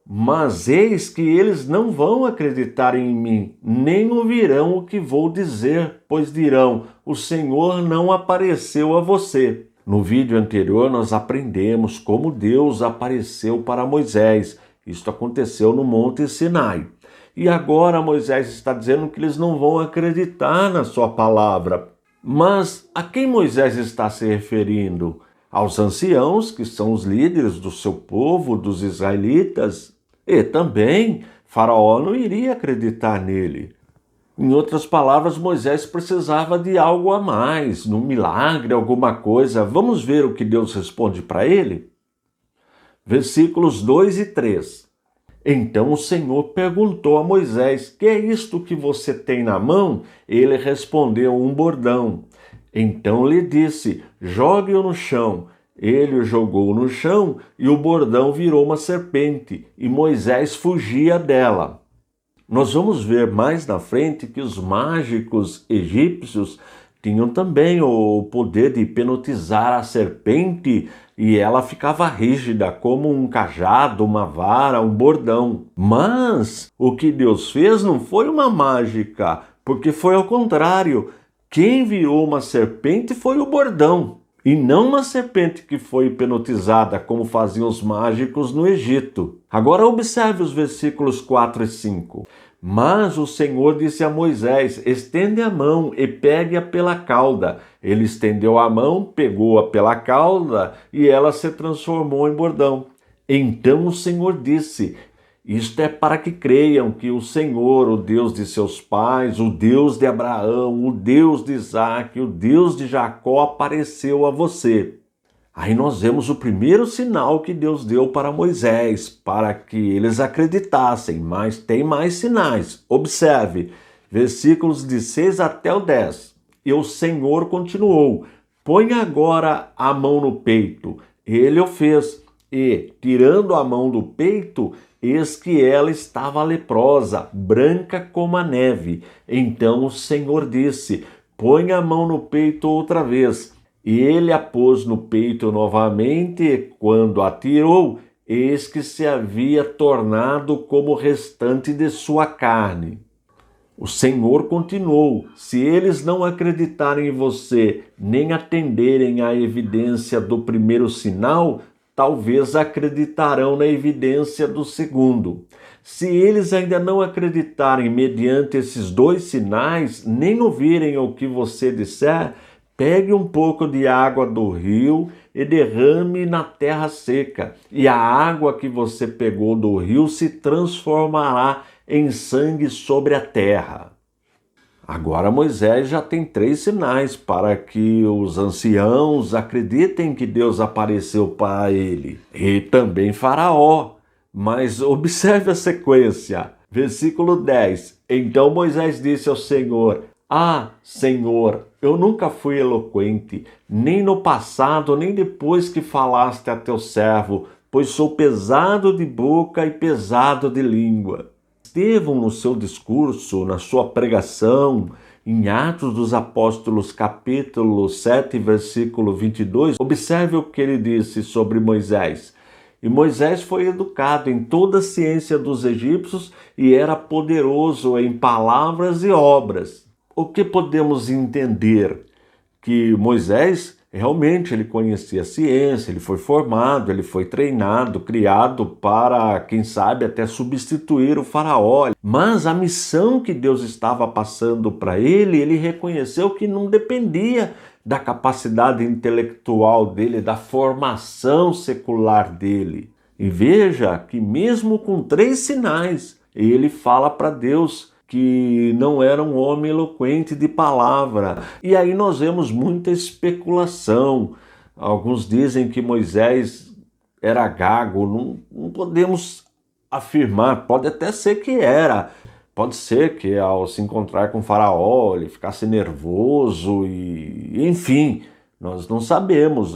mas eis que eles não vão acreditar em mim, nem ouvirão o que vou dizer, pois dirão: o Senhor não apareceu a você. No vídeo anterior nós aprendemos como Deus apareceu para Moisés. Isto aconteceu no Monte Sinai. E agora Moisés está dizendo que eles não vão acreditar na sua palavra. Mas a quem Moisés está se referindo? Aos anciãos, que são os líderes do seu povo, dos israelitas. E também Faraó não iria acreditar nele. Em outras palavras, Moisés precisava de algo a mais, num milagre, alguma coisa. Vamos ver o que Deus responde para ele? Versículos 2 e 3. Então o Senhor perguntou a Moisés: que é isto que você tem na mão? Ele respondeu: um bordão. Então lhe disse: jogue-o no chão. Ele o jogou no chão e o bordão virou uma serpente, e Moisés fugia dela. Nós vamos ver mais na frente que os mágicos egípcios tinham também o poder de hipnotizar a serpente e ela ficava rígida como um cajado, uma vara, um bordão. Mas o que Deus fez não foi uma mágica, porque foi ao contrário. Quem virou uma serpente foi o bordão, e não uma serpente que foi hipnotizada, como faziam os mágicos no Egito. Agora observe os versículos 4 e 5. Mas o Senhor disse a Moisés: estende a mão e pegue-a pela cauda. Ele estendeu a mão, pegou-a pela cauda, e ela se transformou em bordão. Então o Senhor disse: isto é para que creiam que o Senhor, o Deus de seus pais, o Deus de Abraão, o Deus de Isaque, o Deus de Jacó apareceu a você. Aí nós vemos o primeiro sinal que Deus deu para Moisés, para que eles acreditassem, mas tem mais sinais. Observe, versículos de 6 até o 10. E o Senhor continuou: põe agora a mão no peito. Ele o fez, e, tirando a mão do peito, eis que ela estava leprosa, branca como a neve. Então o Senhor disse: põe a mão no peito outra vez. E ele a pôs no peito novamente, e quando a tirou, eis que se havia tornado como o restante de sua carne. O Senhor continuou: se eles não acreditarem em você, nem atenderem à evidência do primeiro sinal, talvez acreditarão na evidência do segundo. Se eles ainda não acreditarem mediante esses dois sinais, nem ouvirem o que você disser, pegue um pouco de água do rio e derrame na terra seca, e a água que você pegou do rio se transformará em sangue sobre a terra. Agora Moisés já tem 3 sinais para que os anciãos acreditem que Deus apareceu para ele. E também Faraó. Mas observe a sequência. Versículo 10. Então Moisés disse ao Senhor: ah, Senhor, eu nunca fui eloquente, nem no passado, nem depois que falaste a teu servo, pois sou pesado de boca e pesado de língua. Estevão, no seu discurso, na sua pregação, em Atos dos Apóstolos, capítulo 7, versículo 22, observe o que ele disse sobre Moisés. E Moisés foi educado em toda a ciência dos egípcios e era poderoso em palavras e obras. O que podemos entender? que Moisés realmente ele conhecia a ciência, ele foi formado, ele foi treinado, criado para, quem sabe, até substituir o faraó. Mas a missão que Deus estava passando para ele, ele reconheceu que não dependia da capacidade intelectual dele, da formação secular dele. E veja que mesmo com 3 sinais, ele fala para Deus que não era um homem eloquente de palavra. E aí nós vemos muita especulação. Alguns dizem que Moisés era gago, não podemos afirmar, pode até ser que era. Pode ser que ao se encontrar com o faraó ele ficasse nervoso e enfim, nós não sabemos,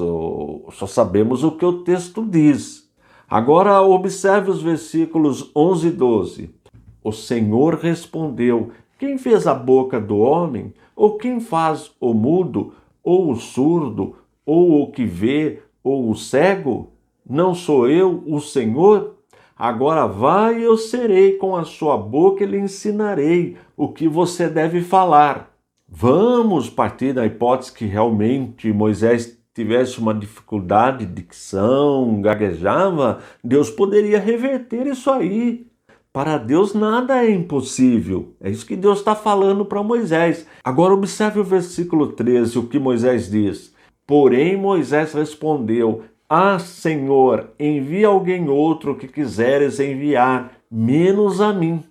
só sabemos o que o texto diz. Agora observe os versículos 11 e 12. O Senhor respondeu: quem fez a boca do homem? Ou quem faz o mudo, ou o surdo, ou o que vê, ou o cego? Não sou eu, o Senhor? Agora vai, eu serei com a sua boca e lhe ensinarei o que você deve falar. Vamos partir da hipótese que realmente Moisés tivesse uma dificuldade de dicção, gaguejava, Deus poderia reverter isso aí. Para Deus nada é impossível. É isso que Deus está falando para Moisés. Agora observe o versículo 13, o que Moisés diz. Porém Moisés respondeu: Ah, Senhor, envia alguém outro que quiseres enviar, menos a mim.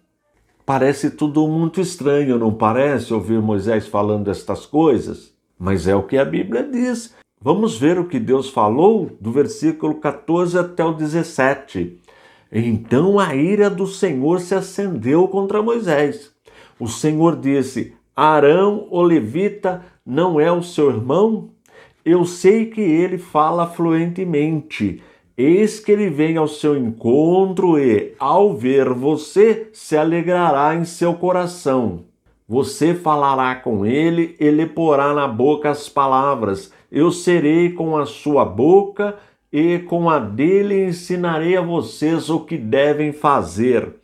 Parece tudo muito estranho, não parece, ouvir Moisés falando estas coisas? Mas é o que a Bíblia diz. Vamos ver o que Deus falou do versículo 14 até o 17. Então a ira do Senhor se acendeu contra Moisés. O Senhor disse: Arão, o levita, não é o seu irmão? Eu sei que ele fala fluentemente. Eis que ele vem ao seu encontro e, ao ver você, se alegrará em seu coração. Você falará com ele e lhe porá na boca as palavras. Eu serei com a sua boca e com a dele ensinarei a vocês o que devem fazer.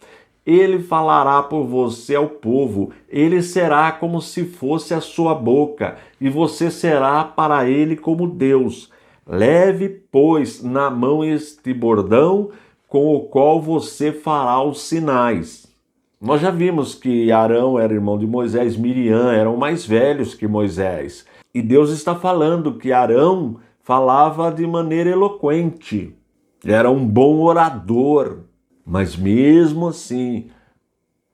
Ele falará por você ao povo, ele será como se fosse a sua boca, e você será para ele como Deus. Leve, pois, na mão este bordão, com o qual você fará os sinais. Nós já vimos que Arão era irmão de Moisés, Miriam eram mais velhos que Moisés. E Deus está falando que Arão falava de maneira eloquente, era um bom orador, mas mesmo assim,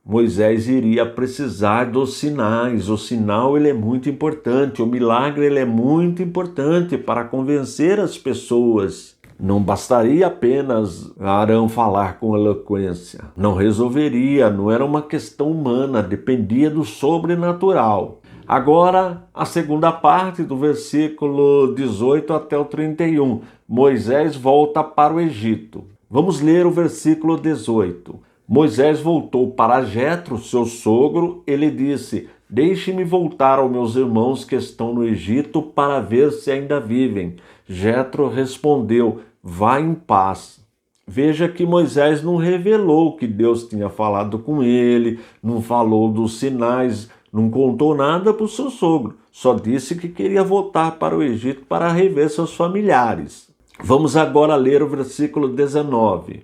Moisés iria precisar dos sinais. O sinal ele é muito importante, o milagre ele é muito importante para convencer as pessoas. Não bastaria apenas Arão falar com eloquência, não resolveria, não era uma questão humana, dependia do sobrenatural. Agora, a segunda parte do versículo 18 até o 31. Moisés volta para o Egito. Vamos ler o versículo 18. Moisés voltou para Jetro, seu sogro, e lhe disse: Deixe-me voltar aos meus irmãos que estão no Egito para ver se ainda vivem. Jetro respondeu: Vá em paz. Veja que Moisés não revelou que Deus tinha falado com ele, não falou dos sinais, não contou nada para o seu sogro, só disse que queria voltar para o Egito para rever seus familiares. Vamos agora ler o versículo 19.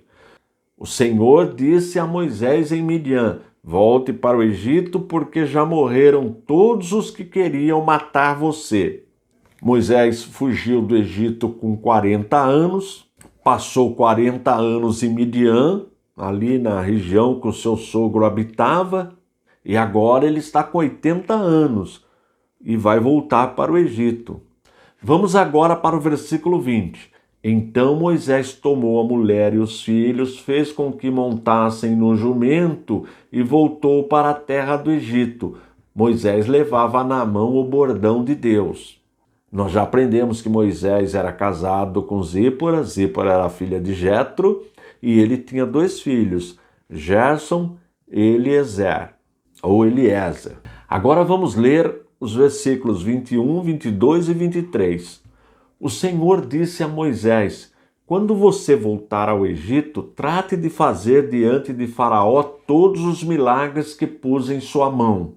O Senhor disse a Moisés em Midian: Volte para o Egito, porque já morreram todos os que queriam matar você. Moisés fugiu do Egito com 40 anos, passou 40 anos em Midian, ali na região que o seu sogro habitava, e agora ele está com 80 anos e vai voltar para o Egito. Vamos agora para o versículo 20. Então Moisés tomou a mulher e os filhos, fez com que montassem no jumento e voltou para a terra do Egito. Moisés levava na mão o bordão de Deus. Nós já aprendemos que Moisés era casado com Zípora. Zípora era filha de Jetro e ele tinha 2 filhos, Gerson e Eliezer. Agora vamos ler os versículos 21, 22 e 23. O Senhor disse a Moisés: Quando você voltar ao Egito, trate de fazer diante de Faraó todos os milagres que pus em sua mão.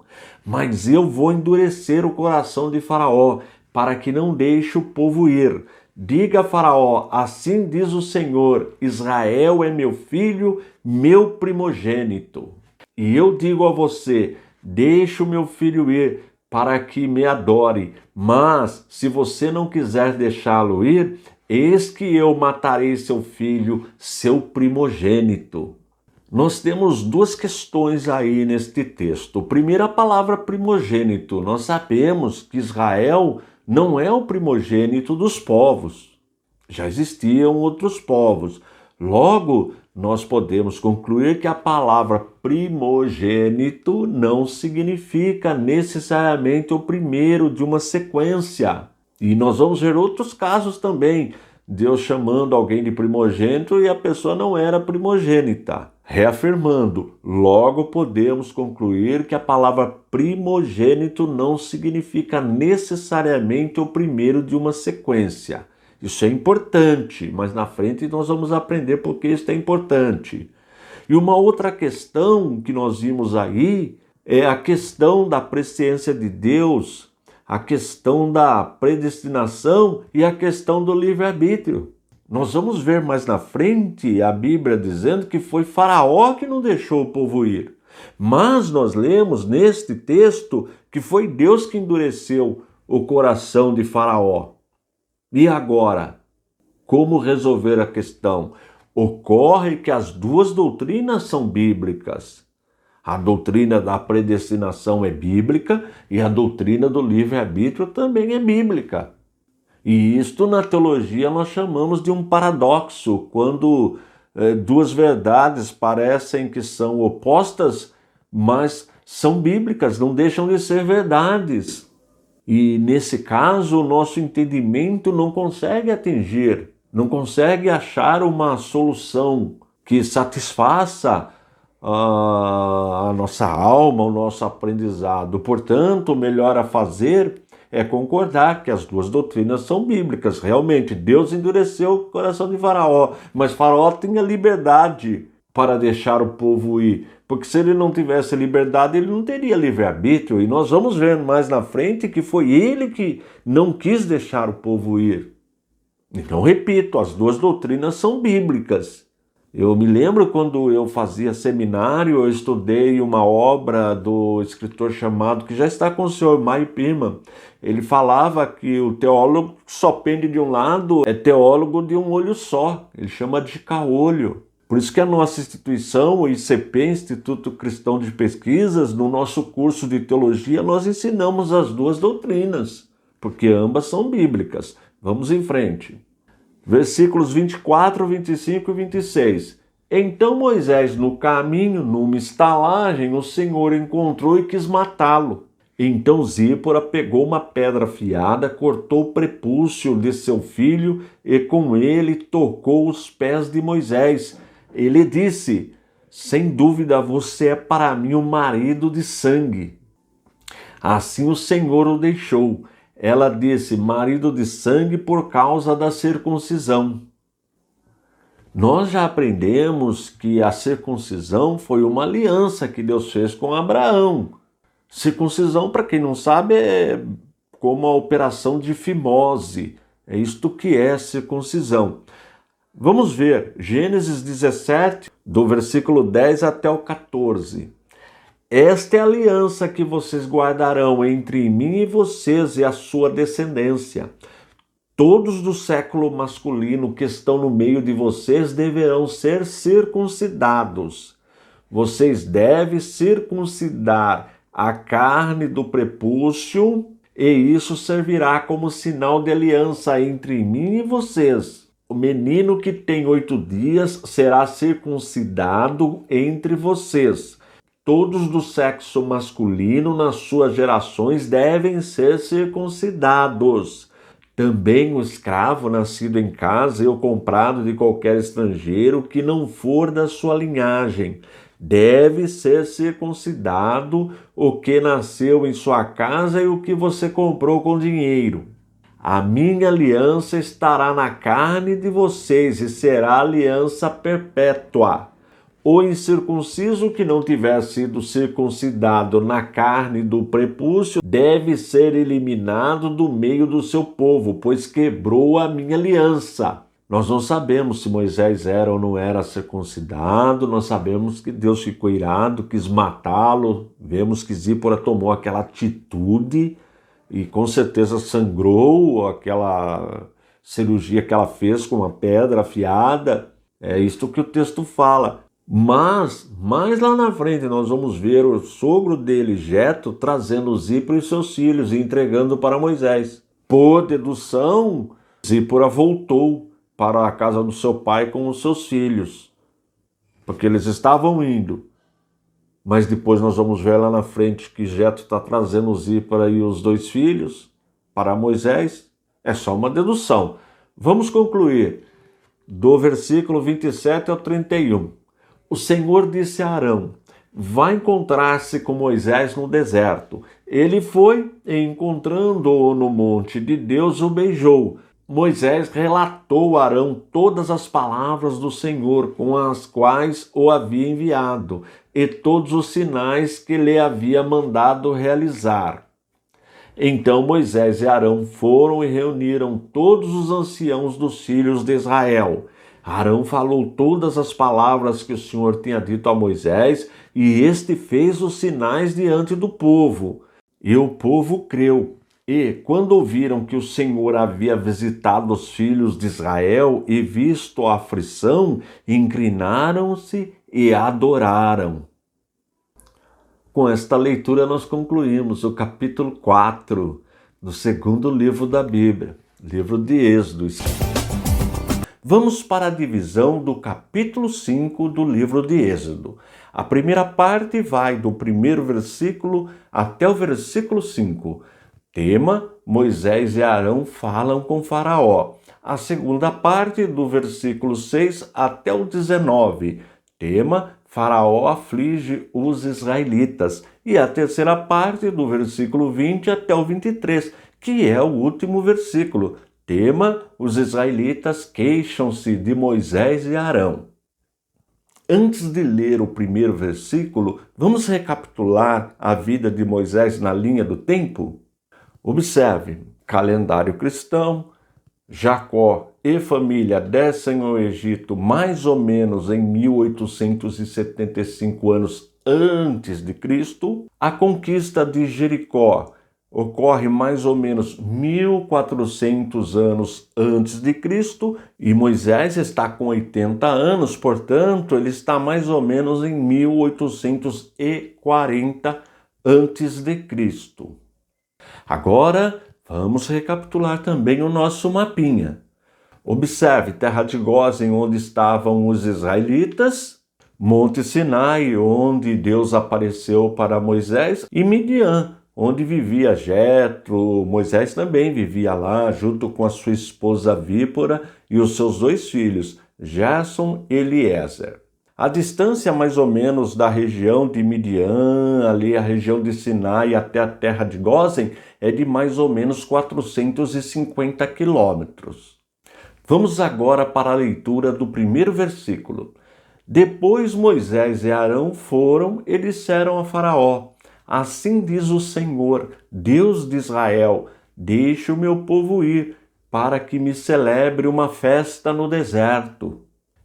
Mas eu vou endurecer o coração de Faraó. para que não deixe o povo ir. Diga a Faraó, assim diz o Senhor, Israel é meu filho, meu primogênito. E eu digo a você, deixe o meu filho ir, para que me adore. Mas, se você não quiser deixá-lo ir, eis que eu matarei seu filho, seu primogênito. Nós temos duas questões aí neste texto. Primeiro, a palavra primogênito. Nós sabemos que Israel não é o primogênito dos povos. Já existiam outros povos. Logo, nós podemos concluir que a palavra primogênito não significa necessariamente o primeiro de uma sequência. E nós vamos ver outros casos também. Deus chamando alguém de primogênito e a pessoa não era primogênita. Reafirmando, logo podemos concluir que a palavra primogênito não significa necessariamente o primeiro de uma sequência. Isso é importante, mas na frente nós vamos aprender porque isso é importante. E uma outra questão que nós vimos aí é a questão da presciência de Deus, a questão da predestinação e a questão do livre-arbítrio. Nós vamos ver mais na frente a Bíblia dizendo que foi Faraó que não deixou o povo ir. Mas nós lemos neste texto que foi Deus que endureceu o coração de Faraó. E agora, como resolver a questão? Ocorre que as duas doutrinas são bíblicas. A doutrina da predestinação é bíblica e a doutrina do livre-arbítrio também é bíblica. E isto na teologia nós chamamos de um paradoxo, quando duas verdades parecem que são opostas, mas são bíblicas, não deixam de ser verdades. E nesse caso, o nosso entendimento não consegue atingir, não consegue achar uma solução que satisfaça a nossa alma, o nosso aprendizado. Portanto, o melhor a fazer é concordar que as duas doutrinas são bíblicas. Realmente, Deus endureceu o coração de Faraó, mas Faraó tinha liberdade para deixar o povo ir, porque se ele não tivesse liberdade, ele não teria livre-arbítrio, e nós vamos ver mais na frente que foi ele que não quis deixar o povo ir. Então, repito, as duas doutrinas são bíblicas. Eu me lembro quando eu fazia seminário, eu estudei uma obra do escritor chamado, que já está com o senhor Mário Pirman. Ele falava que o teólogo só pende de um lado, é teólogo de um olho só. Ele chama de caolho. Por isso que a nossa instituição, o ICP, Instituto Cristão de Pesquisas, no nosso curso de teologia, nós ensinamos as duas doutrinas, porque ambas são bíblicas. Vamos em frente. Versículos 24, 25 e 26. Então Moisés, no caminho, numa estalagem, o Senhor encontrou e quis matá-lo. Então Zípora pegou uma pedra afiada, cortou o prepúcio de seu filho e com ele tocou os pés de Moisés. Ele disse: sem dúvida você é para mim um marido de sangue. Assim o Senhor o deixou. Ela disse: marido de sangue por causa da circuncisão. Nós já aprendemos que a circuncisão foi uma aliança que Deus fez com Abraão. Circuncisão, para quem não sabe, é como a operação de fimose. É isto que é circuncisão. Vamos ver Gênesis 17, do versículo 10 até o 14. Esta é a aliança que vocês guardarão entre mim e vocês e a sua descendência. Todos do século masculino que estão no meio de vocês deverão ser circuncidados. Vocês devem circuncidar a carne do prepúcio, e isso servirá como sinal de aliança entre mim e vocês. O menino que tem 8 dias será circuncidado entre vocês. Todos do sexo masculino nas suas gerações devem ser circuncidados. Também o escravo nascido em casa ou comprado de qualquer estrangeiro que não for da sua linhagem deve ser circuncidado, o que nasceu em sua casa e o que você comprou com dinheiro. A minha aliança estará na carne de vocês e será aliança perpétua. O incircunciso que não tiver sido circuncidado na carne do prepúcio deve ser eliminado do meio do seu povo, pois quebrou a minha aliança. Nós não sabemos se Moisés era ou não era circuncidado, nós sabemos que Deus ficou irado, quis matá-lo, vemos que Zípora tomou aquela atitude e com certeza sangrou aquela cirurgia que ela fez com uma pedra afiada. É isto que o texto fala. Mas, mais lá na frente, nós vamos ver o sogro dele, Jetro, trazendo Zípora e seus filhos e entregando para Moisés. Por dedução, Zípora voltou para a casa do seu pai com os seus filhos, porque eles estavam indo. Mas depois nós vamos ver lá na frente que Jetro está trazendo Zípora e os 2 filhos para Moisés. É só uma dedução. Vamos concluir do versículo 27 ao 31. O Senhor disse a Arão: vai encontrar-se com Moisés no deserto. Ele foi e, encontrando-o no monte de Deus, o beijou. Moisés relatou a Arão todas as palavras do Senhor com as quais o havia enviado e todos os sinais que lhe havia mandado realizar. Então Moisés e Arão foram e reuniram todos os anciãos dos filhos de Israel. Arão falou todas as palavras que o Senhor tinha dito a Moisés, e este fez os sinais diante do povo. E o povo creu. E, quando ouviram que o Senhor havia visitado os filhos de Israel e visto a aflição, inclinaram-se e adoraram. Com esta leitura nós concluímos o capítulo 4 do segundo livro da Bíblia, livro de Êxodo. Vamos para a divisão do capítulo 5 do livro de Êxodo. A primeira parte vai do primeiro versículo até o versículo 5. Tema: Moisés e Arão falam com Faraó. A segunda parte do versículo 6 até o 19. Tema: Faraó aflige os israelitas. E a terceira parte do versículo 20 até o 23, que é o último versículo. Tema: os israelitas queixam-se de Moisés e Arão. Antes de ler o primeiro versículo, vamos recapitular a vida de Moisés na linha do tempo? Observe: calendário cristão, Jacó e família descem ao Egito mais ou menos em 1875 anos antes de Cristo. A conquista de Jericó ocorre mais ou menos 1400 anos antes de Cristo, e Moisés está com 80 anos, portanto, ele está mais ou menos em 1840 antes de Cristo. Agora, vamos recapitular também o nosso mapinha. Observe: terra de Gósen, onde estavam os israelitas; Monte Sinai, onde Deus apareceu para Moisés; e Midian, onde vivia Jetro. Moisés também vivia lá, junto com a sua esposa Zípora e os seus 2 filhos, Gerson e Eliezer. A distância mais ou menos da região de Midian, ali a região de Sinai até a terra de Gósen, é de mais ou menos 450 quilômetros. Vamos agora para a leitura do primeiro versículo. Depois Moisés e Arão foram e disseram a Faraó: assim diz o Senhor, Deus de Israel: deixe o meu povo ir, para que me celebre uma festa no deserto.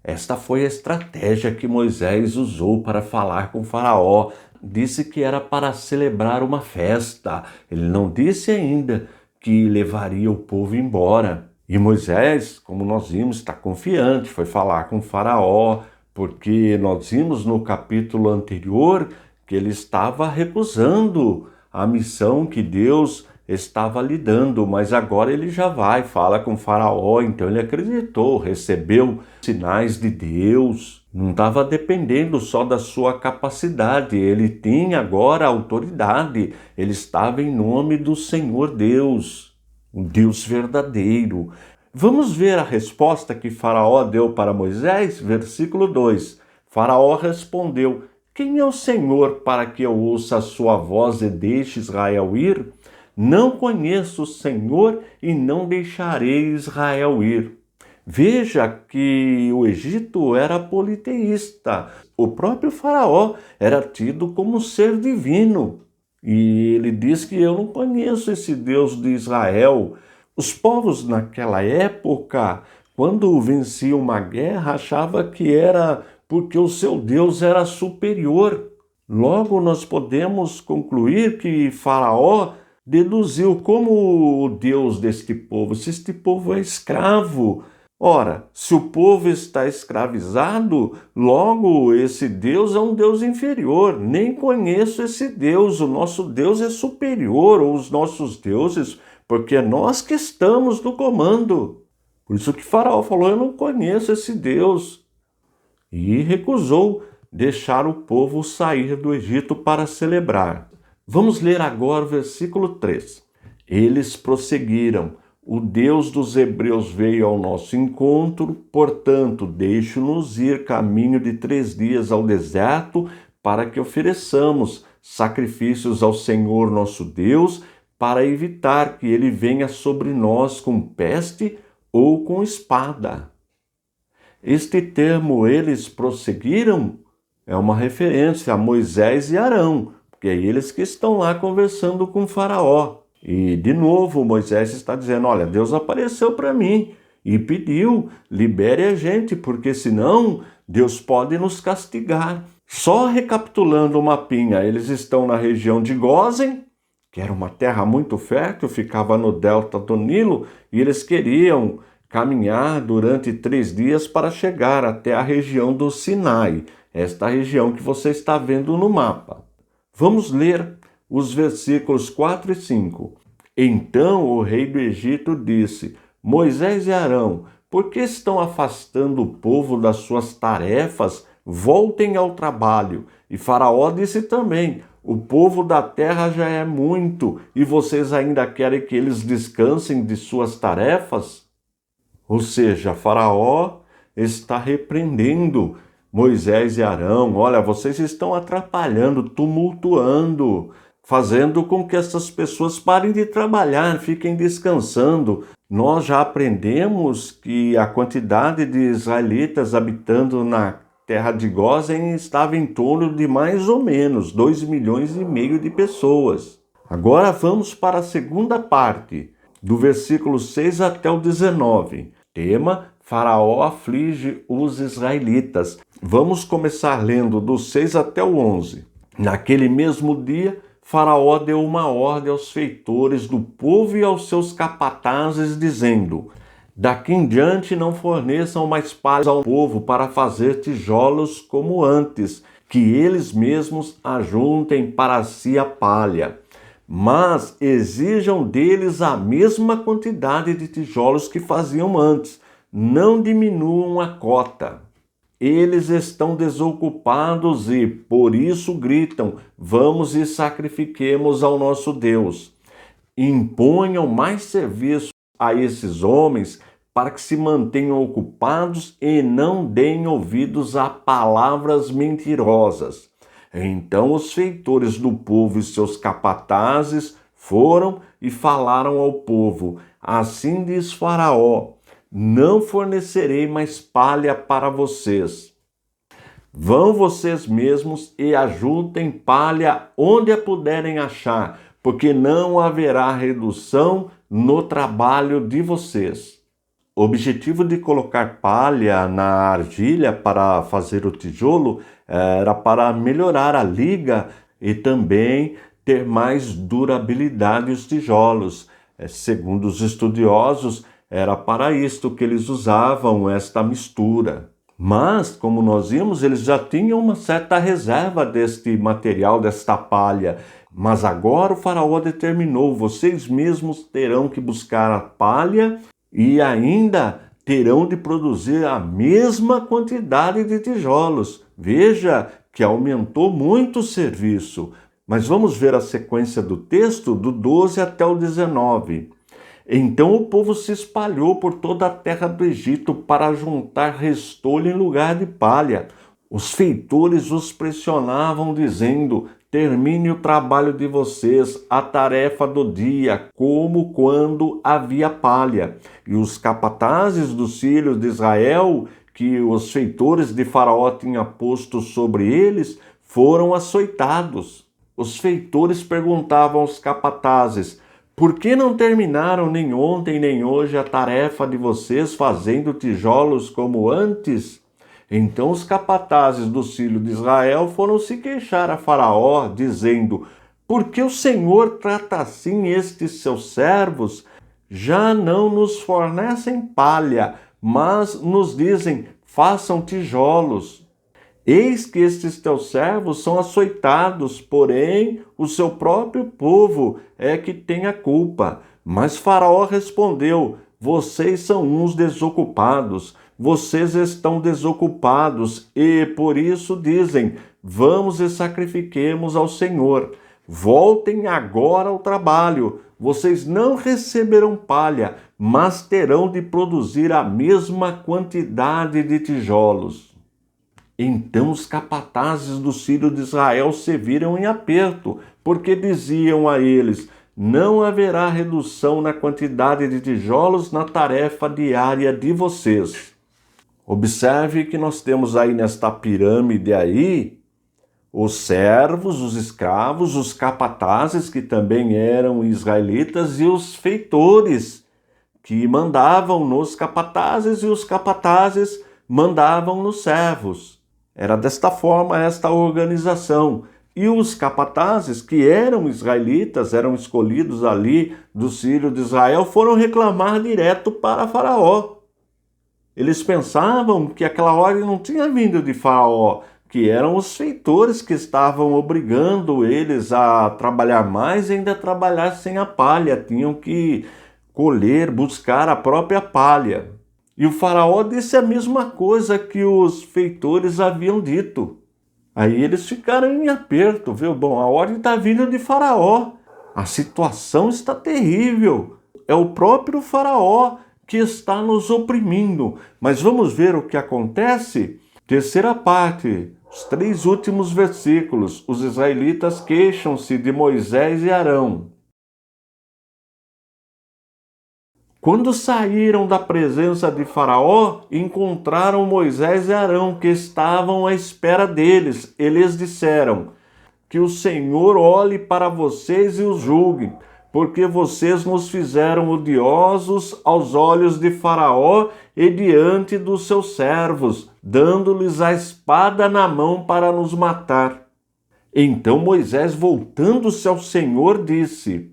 Esta foi a estratégia que Moisés usou para falar com Faraó. Disse que era para celebrar uma festa. Ele não disse ainda que levaria o povo embora. E Moisés, como nós vimos, está confiante, foi falar com Faraó, porque nós vimos no capítulo anterior que ele estava recusando a missão que Deus estava lhe dando, mas agora ele já vai, fala com Faraó. Então ele acreditou, recebeu sinais de Deus, não estava dependendo só da sua capacidade, ele tinha agora autoridade, ele estava em nome do Senhor Deus, o Deus verdadeiro. Vamos ver a resposta que Faraó deu para Moisés, versículo 2. Faraó respondeu: quem é o Senhor para que eu ouça a sua voz e deixe Israel ir? Não conheço o Senhor e não deixarei Israel ir. Veja que o Egito era politeísta. O próprio faraó era tido como um ser divino. E ele diz que eu não conheço esse Deus de Israel. Os povos naquela época, quando venciam uma guerra, achavam que era porque o seu Deus era superior. Logo, nós podemos concluir que Faraó deduziu como o Deus deste povo, se este povo é escravo. Ora, se o povo está escravizado, logo esse Deus é um Deus inferior. Nem conheço esse Deus, o nosso Deus é superior aos nossos deuses, porque é nós que estamos no comando. Por isso que Faraó falou, eu não conheço esse Deus. E recusou deixar o povo sair do Egito para celebrar. Vamos ler agora o versículo 3. Eles prosseguiram. O Deus dos Hebreus veio ao nosso encontro, portanto, deixe-nos ir caminho de 3 dias ao deserto para que ofereçamos sacrifícios ao Senhor nosso Deus, para evitar que ele venha sobre nós com peste ou com espada. Este termo, eles prosseguiram, é uma referência a Moisés e Arão, porque é eles que estão lá conversando com Faraó. E, de novo, Moisés está dizendo, olha, Deus apareceu para mim e pediu, libere a gente, porque senão Deus pode nos castigar. Só recapitulando o mapinha, eles estão na região de Gósen, que era uma terra muito fértil, ficava no delta do Nilo, e eles queriam caminhar durante 3 dias para chegar até a região do Sinai, esta região que você está vendo no mapa. Vamos ler os versículos 4 e 5. Então o rei do Egito disse, Moisés e Arão, por que estão afastando o povo das suas tarefas? Voltem ao trabalho. E Faraó disse também, o povo da terra já é muito, e vocês ainda querem que eles descansem de suas tarefas? Ou seja, Faraó está repreendendo Moisés e Arão. Olha, vocês estão atrapalhando, tumultuando, fazendo com que essas pessoas parem de trabalhar, fiquem descansando. Nós já aprendemos que a quantidade de israelitas habitando na terra de Gósen estava em torno de mais ou menos 2,5 milhões de pessoas. Agora vamos para a segunda parte, do versículo 6 até o 19. Tema, Faraó aflige os israelitas. Vamos começar lendo do 6 até o 11. Naquele mesmo dia, Faraó deu uma ordem aos feitores do povo e aos seus capatazes, dizendo, daqui em diante não forneçam mais palha ao povo para fazer tijolos como antes, que eles mesmos ajuntem para si a palha. Mas exijam deles a mesma quantidade de tijolos que faziam antes, não diminuam a cota. Eles estão desocupados e, por isso, gritam, vamos e sacrifiquemos ao nosso Deus. Imponham mais serviço a esses homens para que se mantenham ocupados e não deem ouvidos a palavras mentirosas. Então os feitores do povo e seus capatazes foram e falaram ao povo, assim diz Faraó, não fornecerei mais palha para vocês. Vão vocês mesmos e ajuntem palha onde a puderem achar, porque não haverá redução no trabalho de vocês. O objetivo de colocar palha na argilha para fazer o tijolo era para melhorar a liga e também ter mais durabilidade os tijolos. Segundo os estudiosos, era para isto que eles usavam esta mistura. Mas, como nós vimos, eles já tinham uma certa reserva deste material, desta palha. Mas agora o faraó determinou, vocês mesmos terão que buscar a palha e ainda terão de produzir a mesma quantidade de tijolos. Veja que aumentou muito o serviço. Mas vamos ver a sequência do texto, do 12 até o 19. Então o povo se espalhou por toda a terra do Egito para juntar restolho em lugar de palha. Os feitores os pressionavam, dizendo, termine o trabalho de vocês, a tarefa do dia, como quando havia palha. E os capatazes dos filhos de Israel, que os feitores de Faraó tinham posto sobre eles, foram açoitados. Os feitores perguntavam aos capatazes: por que não terminaram nem ontem nem hoje a tarefa de vocês fazendo tijolos como antes? Então os capatazes dos filhos de Israel foram se queixar a Faraó, dizendo: por que o Senhor trata assim estes seus servos? Já não nos fornecem palha, mas nos dizem: façam tijolos. Eis que estes teus servos são açoitados, porém o seu próprio povo é que tem a culpa. Mas Faraó respondeu: vocês são uns desocupados, vocês estão desocupados e por isso dizem: vamos e sacrifiquemos ao Senhor. Voltem agora ao trabalho, vocês não receberão palha, mas terão de produzir a mesma quantidade de tijolos. Então os capatazes dos filhos de Israel se viram em aperto, porque diziam a eles: não haverá redução na quantidade de tijolos na tarefa diária de vocês. Observe que nós temos aí nesta pirâmide aí os servos, os escravos, os capatazes, que também eram israelitas, e os feitores, que mandavam nos capatazes, e os capatazes mandavam nos servos. Era desta forma esta organização. E os capatazes, que eram israelitas, eram escolhidos ali dos filhos de Israel, foram reclamar direto para Faraó. Eles pensavam que aquela ordem não tinha vindo de Faraó, que eram os feitores que estavam obrigando eles a trabalhar mais e ainda trabalhar sem a palha. Tinham que colher, buscar a própria palha. E o Faraó disse a mesma coisa que os feitores haviam dito. Aí eles ficaram em aperto, viu? Bom, a ordem está vindo de Faraó. A situação está terrível. É o próprio Faraó que está nos oprimindo. Mas vamos ver o que acontece? Terceira parte, os 3 últimos versículos. Os israelitas queixam-se de Moisés e Arão. Quando saíram da presença de Faraó, encontraram Moisés e Arão, que estavam à espera deles. Eles disseram: que o Senhor olhe para vocês e os julgue, porque vocês nos fizeram odiosos aos olhos de Faraó e diante dos seus servos, dando-lhes a espada na mão para nos matar. Então Moisés, voltando-se ao Senhor, disse: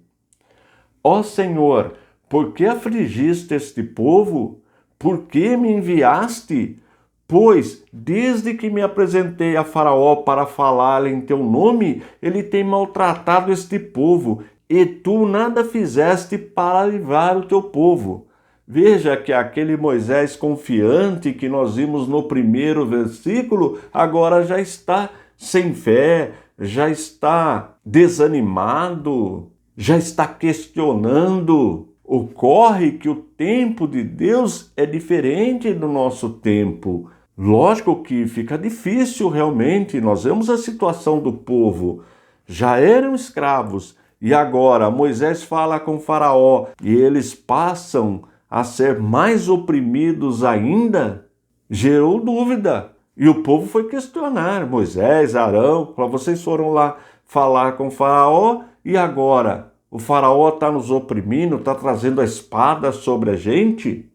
ó Senhor, por que afligiste este povo? Por que me enviaste? Pois, desde que me apresentei a Faraó para falar em teu nome, ele tem maltratado este povo, e tu nada fizeste para livrar o teu povo. Veja que aquele Moisés confiante que nós vimos no primeiro versículo, agora já está sem fé, já está desanimado, já está questionando. Ocorre que o tempo de Deus é diferente do nosso tempo. Lógico que fica difícil realmente. Nós vemos a situação do povo. Já eram escravos e agora Moisés fala com Faraó e eles passam a ser mais oprimidos ainda. Gerou dúvida e o povo foi questionar. Moisés, Arão, vocês foram lá falar com Faraó e agora o Faraó está nos oprimindo, está trazendo a espada sobre a gente?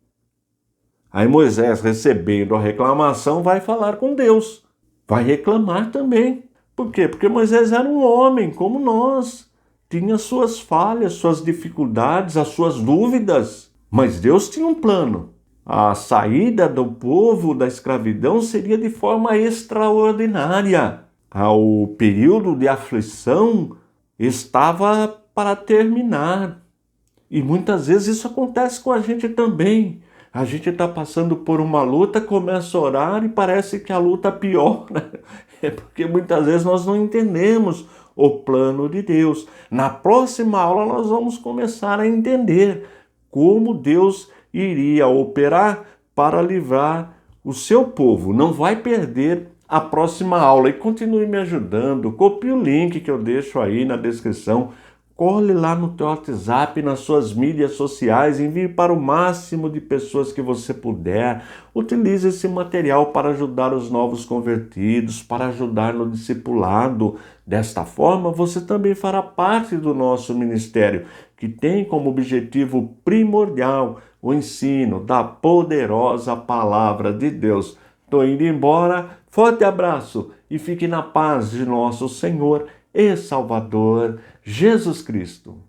Aí Moisés, recebendo a reclamação, vai falar com Deus. Vai reclamar também. Por quê? Porque Moisés era um homem como nós. Tinha suas falhas, suas dificuldades, as suas dúvidas. Mas Deus tinha um plano. A saída do povo da escravidão seria de forma extraordinária. O período de aflição estava para terminar. E muitas vezes isso acontece com a gente também. A gente está passando por uma luta, começa a orar e parece que a luta piora. É porque muitas vezes nós não entendemos o plano de Deus. Na próxima aula nós vamos começar a entender como Deus iria operar para livrar o seu povo. Não vai perder a próxima aula. E continue me ajudando. Copie o link que eu deixo aí na descrição. Cole lá no teu WhatsApp, nas suas mídias sociais, envie para o máximo de pessoas que você puder. Utilize esse material para ajudar os novos convertidos, para ajudar no discipulado. Desta forma, você também fará parte do nosso ministério, que tem como objetivo primordial o ensino da poderosa palavra de Deus. Estou indo embora, forte abraço e fique na paz de nosso Senhor e Salvador Jesus Cristo.